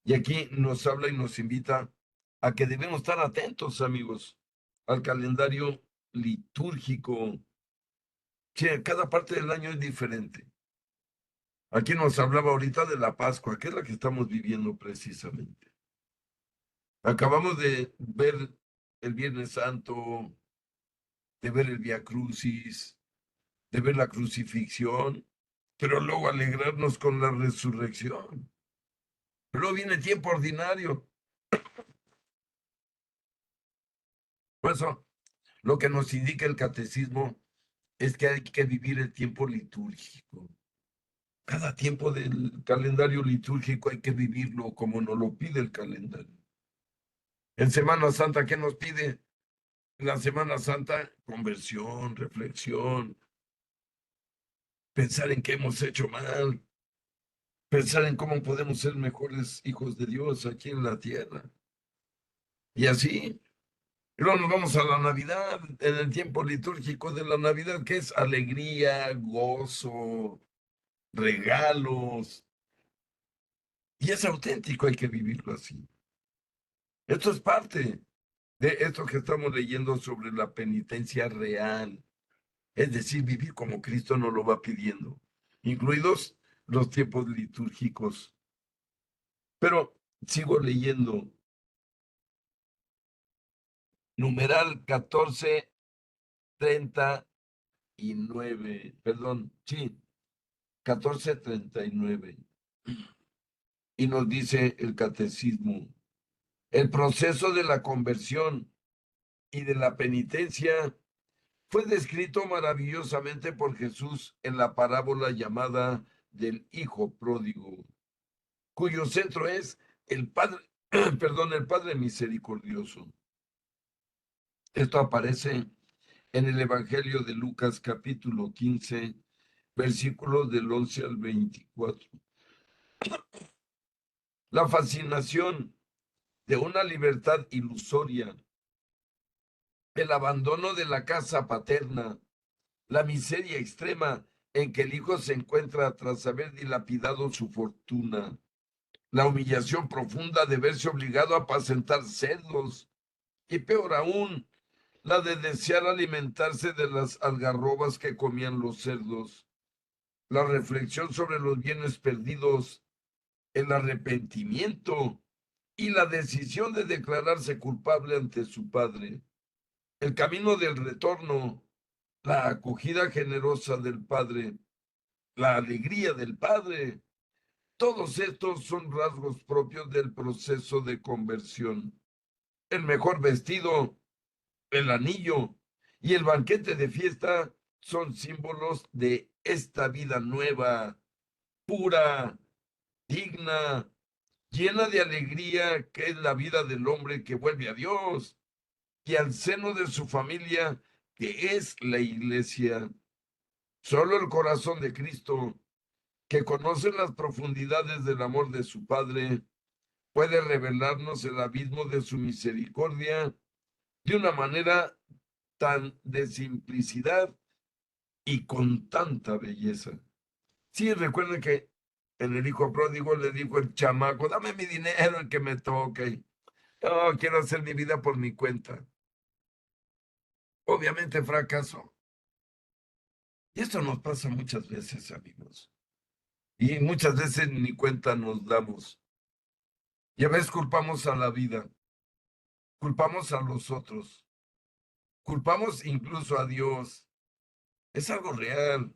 [SPEAKER 1] Y aquí nos habla y nos invita a que debemos estar atentos, amigos, al calendario litúrgico. Sí, cada parte del año es diferente. Aquí nos hablaba ahorita de la Pascua, que es la que estamos viviendo precisamente. Acabamos de ver el Viernes Santo, de ver el Vía Crucis, de ver la crucifixión, pero luego alegrarnos con la resurrección. Pero luego viene el tiempo ordinario. Por eso, lo que nos indica el catecismo es que hay que vivir el tiempo litúrgico. Cada tiempo del calendario litúrgico hay que vivirlo como nos lo pide el calendario. En Semana Santa, ¿qué nos pide? En la Semana Santa, conversión, reflexión, pensar en qué hemos hecho mal, pensar en cómo podemos ser mejores hijos de Dios aquí en la tierra. Y así, y luego nos vamos a la Navidad, en el tiempo litúrgico de la Navidad, que es alegría, gozo, regalos. Y es auténtico, hay que vivirlo así. Esto es parte de esto que estamos leyendo sobre la penitencia real. Es decir, vivir como Cristo nos lo va pidiendo, incluidos los tiempos litúrgicos. Pero sigo leyendo. Numeral 1439, perdón, sí, 1439. Y nos dice el catecismo, el proceso de la conversión y de la penitencia fue descrito maravillosamente por Jesús en la parábola llamada del Hijo Pródigo, cuyo centro es el Padre, perdón, el Padre Misericordioso. Esto aparece en el Evangelio de Lucas capítulo 15, versículos del 11 al 24. La fascinación de una libertad ilusoria, el abandono de la casa paterna, la miseria extrema en que el hijo se encuentra tras haber dilapidado su fortuna, la humillación profunda de verse obligado a apacentar cerdos, y peor aún, la de desear alimentarse de las algarrobas que comían los cerdos, la reflexión sobre los bienes perdidos, el arrepentimiento y la decisión de declararse culpable ante su padre, el camino del retorno, la acogida generosa del padre, la alegría del padre. Todos estos son rasgos propios del proceso de conversión. El mejor vestido, el anillo y el banquete de fiesta son símbolos de esta vida nueva, pura, digna, llena de alegría, que es la vida del hombre que vuelve a Dios y al seno de su familia, que es la iglesia. Solo el corazón de Cristo, que conoce las profundidades del amor de su Padre, puede revelarnos el abismo de su misericordia de una manera tan de simplicidad y con tanta belleza. Sí, recuerden que en el hijo pródigo le dijo el chamaco, dame mi dinero, el que me toque. Yo quiero hacer mi vida por mi cuenta. Obviamente fracasó. Y esto nos pasa muchas veces, amigos. Y muchas veces ni cuenta nos damos. Y a veces culpamos a la vida, culpamos a los otros, culpamos incluso a Dios. Es algo real.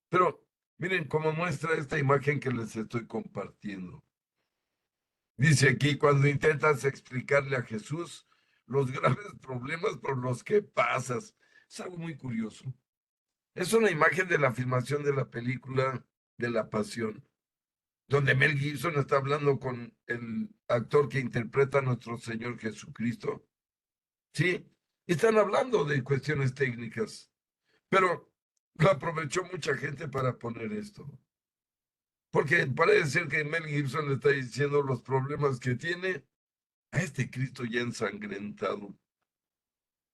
[SPEAKER 1] Pero miren cómo muestra esta imagen que les estoy compartiendo. Dice aquí, cuando intentas explicarle a Jesús los graves problemas por los que pasas. Es algo muy curioso. Es una imagen de la filmación de la película de La Pasión, donde Mel Gibson está hablando con el actor que interpreta a nuestro Señor Jesucristo. Sí, están hablando de cuestiones técnicas, pero lo aprovechó mucha gente para poner esto. Porque parece ser que Mel Gibson le está diciendo los problemas que tiene a este Cristo ya ensangrentado.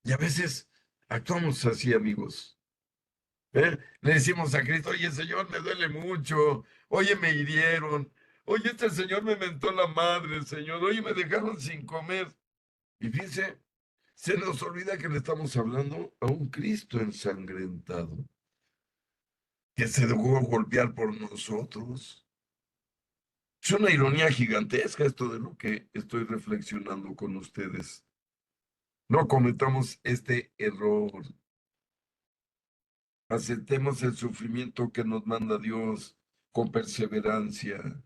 [SPEAKER 1] Y a veces actuamos así, amigos. Le decimos a Cristo, oye, Señor, me duele mucho, oye, me hirieron, oye, este Señor me mentó la madre, Señor, oye, me dejaron sin comer. Y fíjense, se nos olvida que le estamos hablando a un Cristo ensangrentado, que se dejó golpear por nosotros. Es una ironía gigantesca esto de lo que estoy reflexionando con ustedes. No cometamos este error. Aceptemos el sufrimiento que nos manda Dios con perseverancia,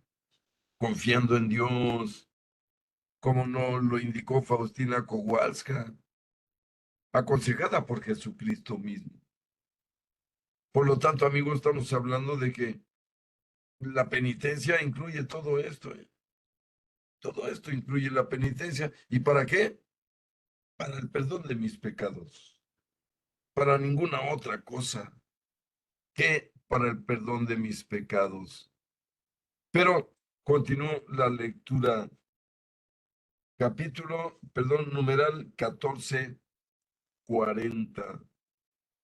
[SPEAKER 1] confiando en Dios, como nos lo indicó Faustina Kowalska, aconsejada por Jesucristo mismo. Por lo tanto, amigos, estamos hablando de que la penitencia incluye todo esto, ¿eh? Todo esto incluye la penitencia. ¿Y para qué? Para el perdón de mis pecados. Para ninguna otra cosa que para el perdón de mis pecados. Pero continúo la lectura, numeral 1440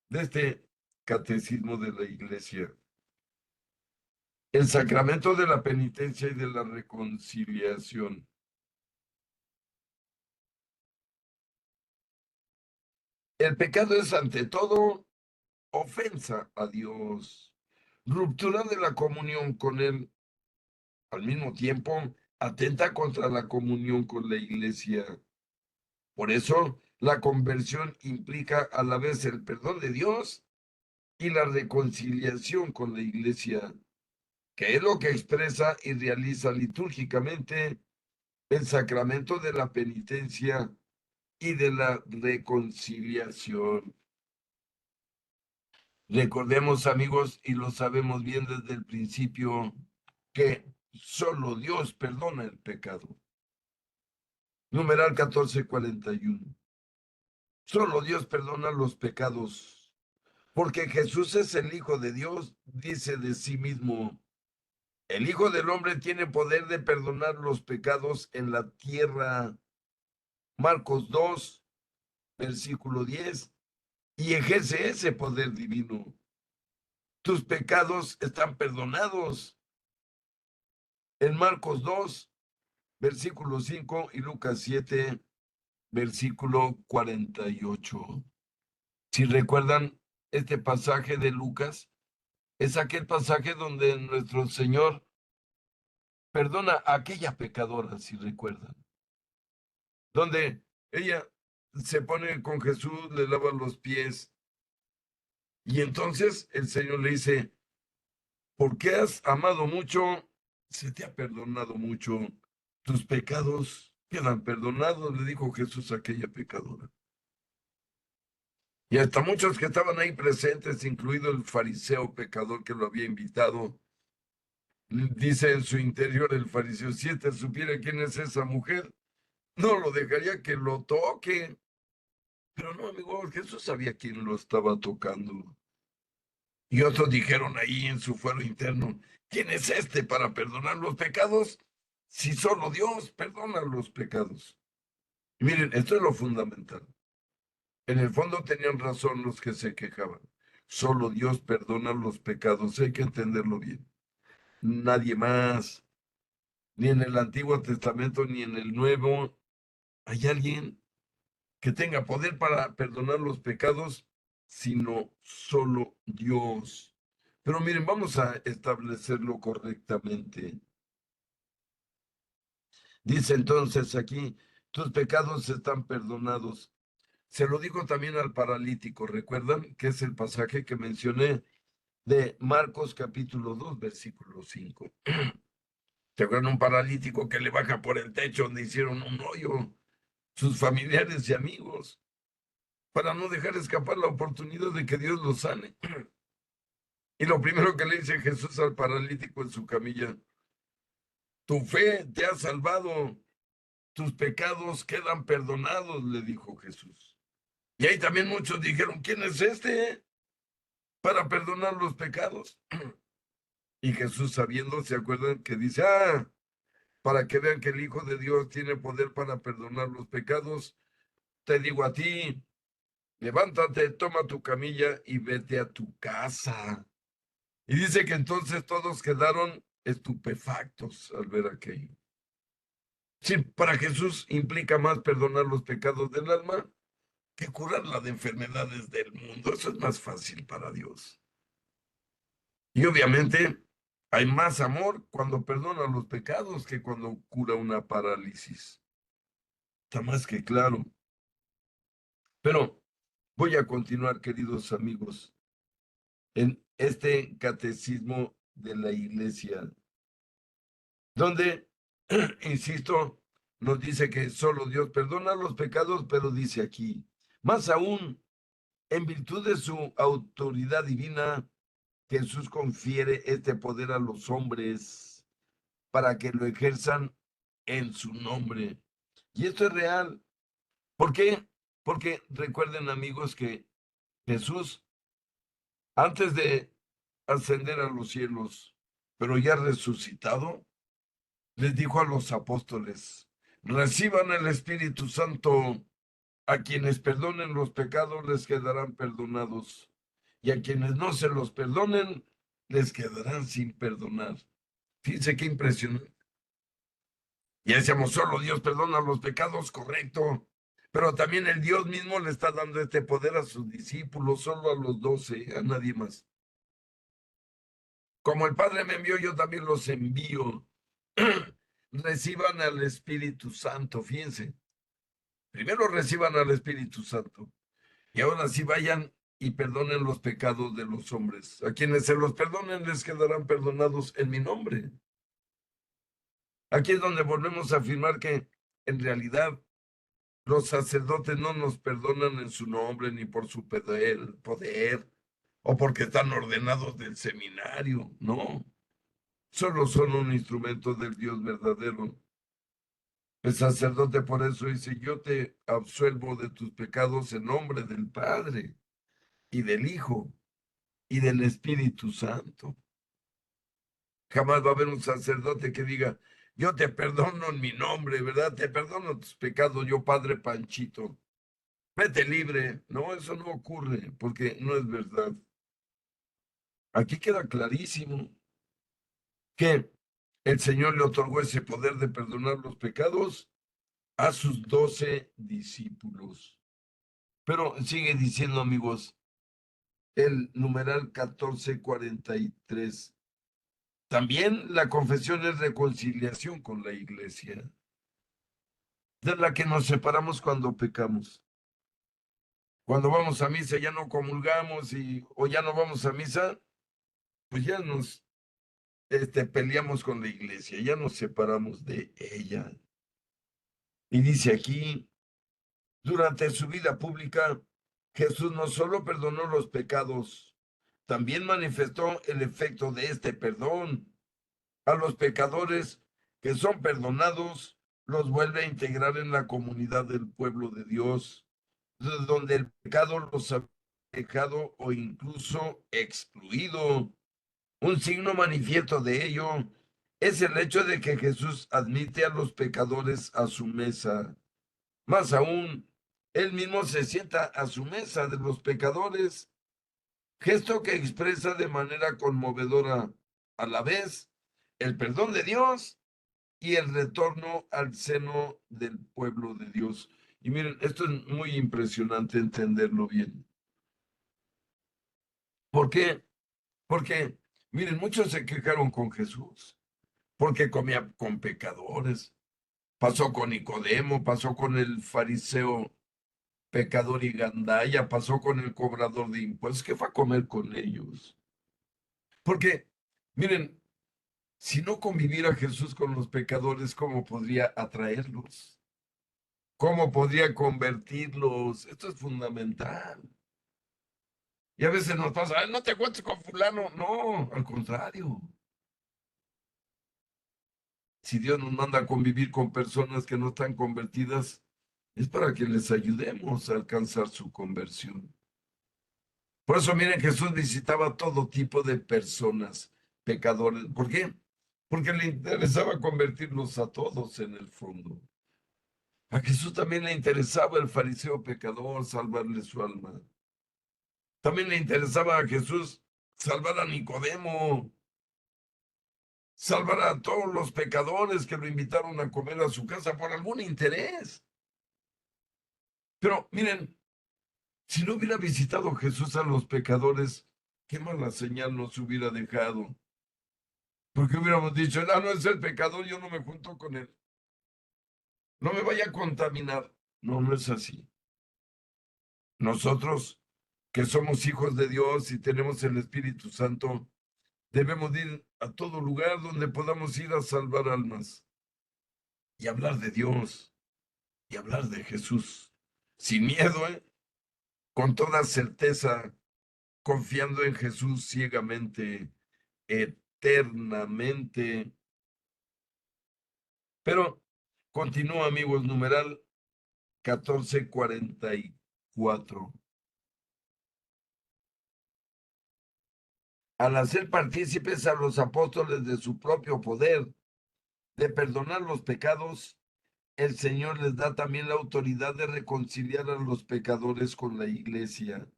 [SPEAKER 1] de este catecismo de la Iglesia. El sacramento de la penitencia y de la reconciliación. El pecado es ante todo ofensa a Dios, ruptura de la comunión con Él, al mismo tiempo atenta contra la comunión con la Iglesia. Por eso, la conversión implica a la vez el perdón de Dios y la reconciliación con la Iglesia, que es lo que expresa y realiza litúrgicamente el sacramento de la penitencia y de la reconciliación. Recordemos, amigos, y lo sabemos bien desde el principio, que solo Dios perdona el pecado. Numeral 1441. Solo Dios perdona los pecados, porque Jesús es el Hijo de Dios, dice de sí mismo. El Hijo del Hombre tiene poder de perdonar los pecados en la tierra. Marcos 2, versículo 10. Y ejerce ese poder divino. Tus pecados están perdonados. En Marcos 2, versículo 5 y Lucas 7, versículo 48. Si recuerdan este pasaje de Lucas, es aquel pasaje donde nuestro Señor perdona a aquella pecadora, si recuerdan, donde ella se pone con Jesús, le lava los pies, y entonces el Señor le dice, porque has amado mucho, se te ha perdonado mucho, tus pecados quedan perdonados, le dijo Jesús a aquella pecadora. Y hasta muchos que estaban ahí presentes, incluido el fariseo pecador que lo había invitado, dice en su interior el fariseo, si éste supiera quién es esa mujer, no lo dejaría que lo toque. Pero no, amigo, Jesús sabía quién lo estaba tocando. Y otros dijeron ahí en su fuero interno, ¿quién es este para perdonar los pecados? Si solo Dios perdona los pecados. Y miren, esto es lo fundamental. En el fondo tenían razón los que se quejaban. Solo Dios perdona los pecados, hay que entenderlo bien. Nadie más, ni en el Antiguo Testamento ni en el Nuevo, hay alguien que tenga poder para perdonar los pecados, sino solo Dios. Pero miren, vamos a establecerlo correctamente. Dice entonces aquí, tus pecados están perdonados. Se lo digo también al paralítico, ¿recuerdan? Que es el pasaje que mencioné de Marcos capítulo 2, versículo 5. ¿Se acuerdan un paralítico que le baja por el techo donde hicieron un hoyo sus familiares y amigos para no dejar escapar la oportunidad de que Dios lo sane? Y lo primero que le dice Jesús al paralítico en su camilla, tu fe te ha salvado, tus pecados quedan perdonados, le dijo Jesús. Y ahí también muchos dijeron, ¿quién es este para perdonar los pecados? Y Jesús, sabiendo, se acuerdan que dice, para que vean que el Hijo de Dios tiene poder para perdonar los pecados, te digo a ti, levántate, toma tu camilla y vete a tu casa. Y dice que entonces todos quedaron estupefactos al ver aquello. Sí, para Jesús implica más perdonar los pecados del alma que curarla de enfermedades del mundo. Eso es más fácil para Dios. Y obviamente hay más amor cuando perdona los pecados que cuando cura una parálisis. Está más que claro. Pero voy a continuar, queridos amigos, en este catecismo de la iglesia, donde, insisto, nos dice que solo Dios perdona los pecados, pero dice aquí, más aún, en virtud de su autoridad divina, Jesús confiere este poder a los hombres para que lo ejerzan en su nombre. Y esto es real. ¿Por qué? Porque recuerden, amigos, que Jesús, antes de ascender a los cielos, pero ya resucitado, les dijo a los apóstoles, reciban el Espíritu Santo, a quienes perdonen los pecados les quedarán perdonados, y a quienes no se los perdonen les quedarán sin perdonar. Fíjense qué impresionante. Ya decíamos, solo Dios perdona los pecados, correcto. Pero también el Dios mismo le está dando este poder a sus discípulos, solo a los 12, a nadie más. Como el Padre me envió, yo también los envío. Reciban al Espíritu Santo, fíjense. Primero reciban al Espíritu Santo. Y ahora sí vayan y perdonen los pecados de los hombres. A quienes se los perdonen les quedarán perdonados en mi nombre. Aquí es donde volvemos a afirmar que en realidad los sacerdotes no nos perdonan en su nombre ni por su poder o porque están ordenados del seminario, no. Solo son un instrumento del Dios verdadero. El sacerdote por eso dice, yo te absuelvo de tus pecados en nombre del Padre y del Hijo y del Espíritu Santo. Jamás va a haber un sacerdote que diga, yo te perdono en mi nombre, ¿verdad? Te perdono tus pecados, yo Padre Panchito. Vete libre. No, eso no ocurre porque no es verdad. Aquí queda clarísimo que el Señor le otorgó ese poder de perdonar los pecados a sus 12 discípulos. Pero sigue diciendo, amigos, el numeral 1443. También la confesión es reconciliación con la iglesia, de la que nos separamos cuando pecamos. Cuando vamos a misa ya no comulgamos o ya no vamos a misa, pues ya nos peleamos con la iglesia, ya nos separamos de ella. Y dice aquí, durante su vida pública, Jesús no solo perdonó los pecados, también manifestó el efecto de este perdón. A los pecadores que son perdonados, los vuelve a integrar en la comunidad del pueblo de Dios, donde el pecado los ha dejado o incluso excluido. Un signo manifiesto de ello es el hecho de que Jesús admite a los pecadores a su mesa. Más aún, él mismo se sienta a su mesa de los pecadores, gesto que expresa de manera conmovedora a la vez el perdón de Dios y el retorno al seno del pueblo de Dios. Y miren, esto es muy impresionante entenderlo bien. ¿Por qué? Porque, miren, muchos se quejaron con Jesús, porque comía con pecadores. Pasó con Nicodemo, pasó con el fariseo pecador y gandalla, pasó con el cobrador de impuestos, que fue a comer con ellos. Porque, miren, si no conviviera Jesús con los pecadores, ¿cómo podría atraerlos? ¿Cómo podría convertirlos? Esto es fundamental. Y a veces nos pasa, "Ay, no te cuentes con fulano". No, al contrario. Si Dios nos manda a convivir con personas que no están convertidas, es para que les ayudemos a alcanzar su conversión. Por eso, miren, Jesús visitaba todo tipo de personas, pecadores. ¿Por qué? Porque le interesaba convertirlos a todos en el fondo. A Jesús también le interesaba el fariseo pecador salvarle su alma. También le interesaba a Jesús salvar a Nicodemo, salvar a todos los pecadores que lo invitaron a comer a su casa por algún interés. Pero miren, si no hubiera visitado Jesús a los pecadores, qué mala señal nos hubiera dejado. Porque hubiéramos dicho, no es el pecador, yo no me junto con él. No me vaya a contaminar. No, no es así. Nosotros, que somos hijos de Dios y tenemos el Espíritu Santo, debemos ir a todo lugar donde podamos ir a salvar almas y hablar de Dios y hablar de Jesús. Sin miedo, ¿eh? Con toda certeza, confiando en Jesús ciegamente, eternamente. Pero continúa, amigos, numeral 1444. Al hacer partícipes a los apóstoles de su propio poder de perdonar los pecados, el Señor les da también la autoridad de reconciliar a los pecadores con la iglesia.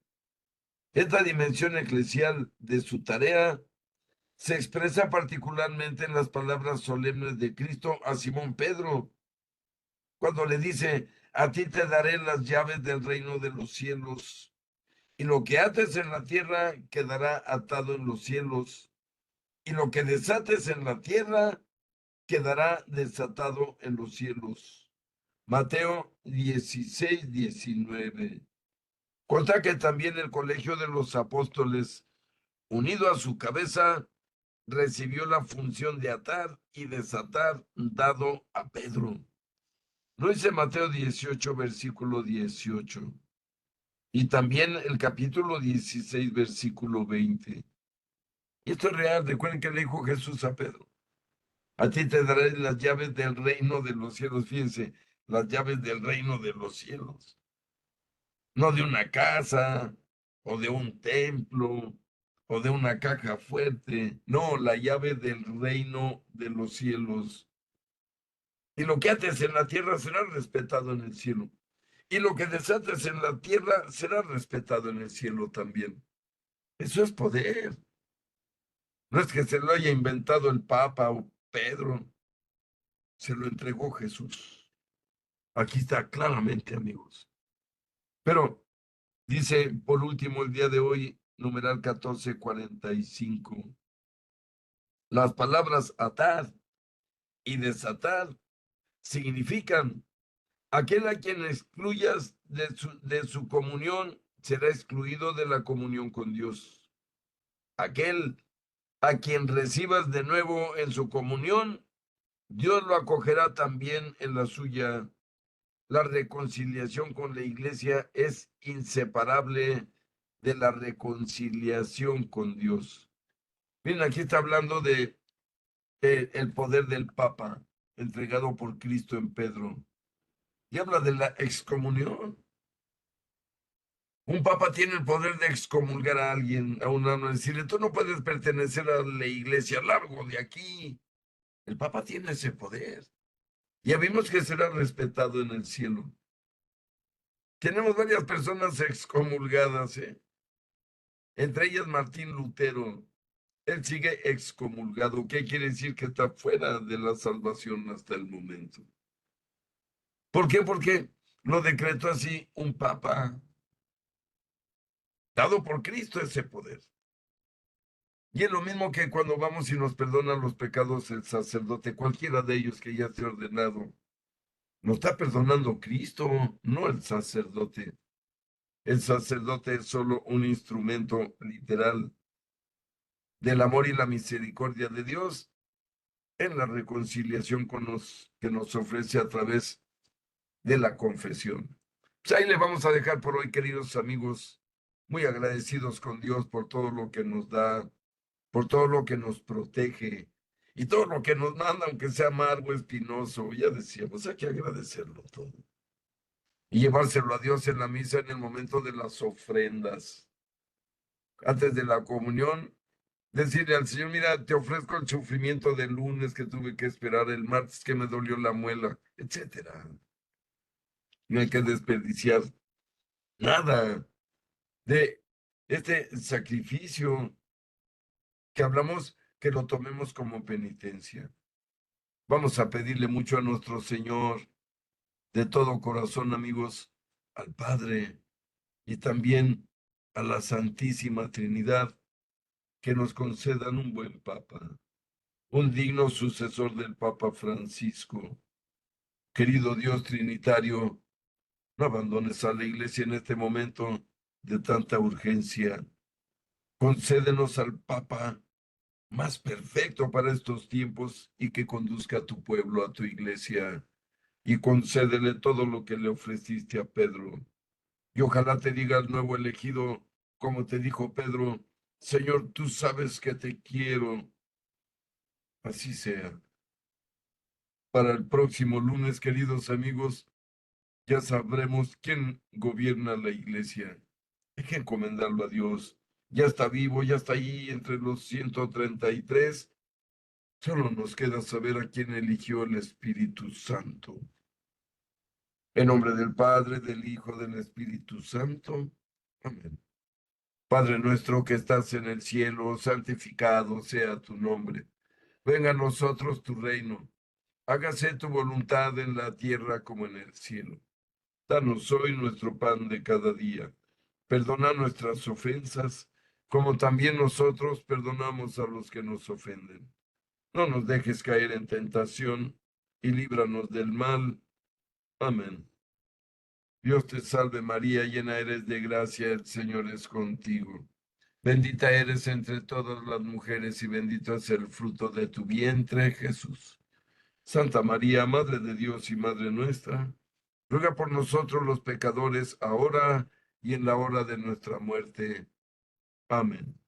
[SPEAKER 1] Esta dimensión eclesial de su tarea se expresa particularmente en las palabras solemnes de Cristo a Simón Pedro, cuando le dice, a ti te daré las llaves del reino de los cielos, y lo que ates en la tierra quedará atado en los cielos, y lo que desates en la tierra quedará desatado en los cielos. Mateo 16:19. Cuenta que también el colegio de los apóstoles, unido a su cabeza, recibió la función de atar y desatar dado a Pedro. Lo dice Mateo 18, versículo 18. Y también el capítulo 16, versículo 20. Y esto es real. Recuerden que le dijo Jesús a Pedro. A ti te daré las llaves del reino de los cielos. Fíjense, las llaves del reino de los cielos. No de una casa o de un templo o de una caja fuerte. No, la llave del reino de los cielos. Y lo que ates en la tierra será respetado en el cielo. Y lo que desates en la tierra será respetado en el cielo también. Eso es poder. No es que se lo haya inventado el Papa o Pedro. Se lo entregó Jesús. Aquí está claramente, amigos. Pero dice, por último, el día de hoy, numeral 1445, las palabras atar y desatar significan aquel a quien excluyas de su comunión será excluido de la comunión con Dios. Aquel a quien recibas de nuevo en su comunión, Dios lo acogerá también en la suya. La reconciliación con la iglesia es inseparable de la reconciliación con Dios. Miren, aquí está hablando de el poder del Papa entregado por Cristo en Pedro. Y habla de la excomunión. Un papa tiene el poder de excomulgar a alguien, a un alma, decirle, tú no puedes pertenecer a la iglesia, largo de aquí. El papa tiene ese poder. Ya vimos que será respetado en el cielo. Tenemos varias personas excomulgadas, ¿eh? Entre ellas Martín Lutero. Él sigue excomulgado. ¿Qué quiere decir? Que está fuera de la salvación hasta el momento. ¿Por qué? Porque lo decretó así un papa, dado por Cristo ese poder. Y es lo mismo que cuando vamos y nos perdonan los pecados el sacerdote, cualquiera de ellos que ya esté ordenado, nos está perdonando Cristo, no el sacerdote. El sacerdote es solo un instrumento literal del amor y la misericordia de Dios en la reconciliación que nos ofrece a través de la confesión. Pues ahí le vamos a dejar por hoy, queridos amigos, muy agradecidos con Dios por todo lo que nos da, por todo lo que nos protege y todo lo que nos manda, aunque sea amargo, espinoso. Ya decíamos, hay que agradecerlo todo y llevárselo a Dios en la misa en el momento de las ofrendas. Antes de la comunión, decirle al Señor, mira, te ofrezco el sufrimiento del lunes que tuve que esperar, el martes que me dolió la muela, etcétera. No hay que desperdiciar nada de este sacrificio que hablamos, que lo tomemos como penitencia. Vamos a pedirle mucho a nuestro Señor de todo corazón, amigos, al Padre y también a la Santísima Trinidad, que nos concedan un buen Papa, un digno sucesor del Papa Francisco. Querido Dios Trinitario, no abandones a la Iglesia en este momento de tanta urgencia. Concédenos al Papa más perfecto para estos tiempos y que conduzca a tu pueblo, a tu Iglesia, y concédele todo lo que le ofreciste a Pedro. Y ojalá te diga el nuevo elegido, como te dijo Pedro, Señor, tú sabes que te quiero. Así sea. Para el próximo lunes, queridos amigos, ya sabremos quién gobierna la iglesia. Hay que encomendarlo a Dios. Ya está vivo, ya está ahí entre los 133. Solo nos queda saber a quién eligió el Espíritu Santo. En nombre del Padre, del Hijo, del Espíritu Santo. Amén. Padre nuestro que estás en el cielo, santificado sea tu nombre. Venga a nosotros tu reino. Hágase tu voluntad en la tierra como en el cielo. Danos hoy nuestro pan de cada día. Perdona nuestras ofensas, como también nosotros perdonamos a los que nos ofenden. No nos dejes caer en tentación y líbranos del mal. Amén. Dios te salve María, llena eres de gracia, el Señor es contigo. Bendita eres entre todas las mujeres y bendito es el fruto de tu vientre, Jesús. Santa María, Madre de Dios y Madre nuestra, ruega por nosotros los pecadores, ahora y en la hora de nuestra muerte. Amén.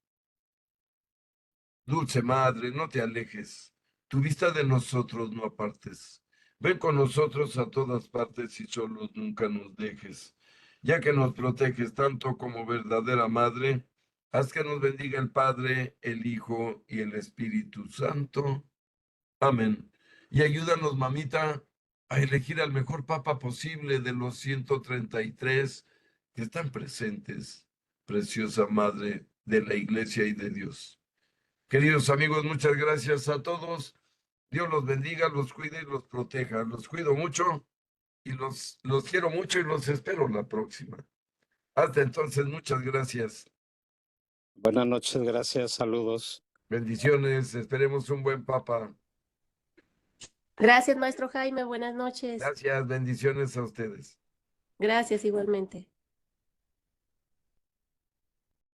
[SPEAKER 1] Dulce Madre, no te alejes, tu vista de nosotros no apartes. Ven con nosotros a todas partes y solos nunca nos dejes. Ya que nos proteges tanto como verdadera Madre, haz que nos bendiga el Padre, el Hijo y el Espíritu Santo. Amén. Y ayúdanos, mamita, a elegir al mejor papa posible de los 133 que están presentes, preciosa Madre de la Iglesia y de Dios. Queridos amigos, muchas gracias a todos. Dios los bendiga, los cuide y los proteja. Los cuido mucho y los quiero mucho y los espero la próxima. Hasta entonces, muchas gracias.
[SPEAKER 2] Buenas noches, gracias, saludos.
[SPEAKER 1] Bendiciones, esperemos un buen papa.
[SPEAKER 3] Gracias, maestro Jaime. Buenas noches.
[SPEAKER 1] Gracias, bendiciones a ustedes.
[SPEAKER 3] Gracias igualmente.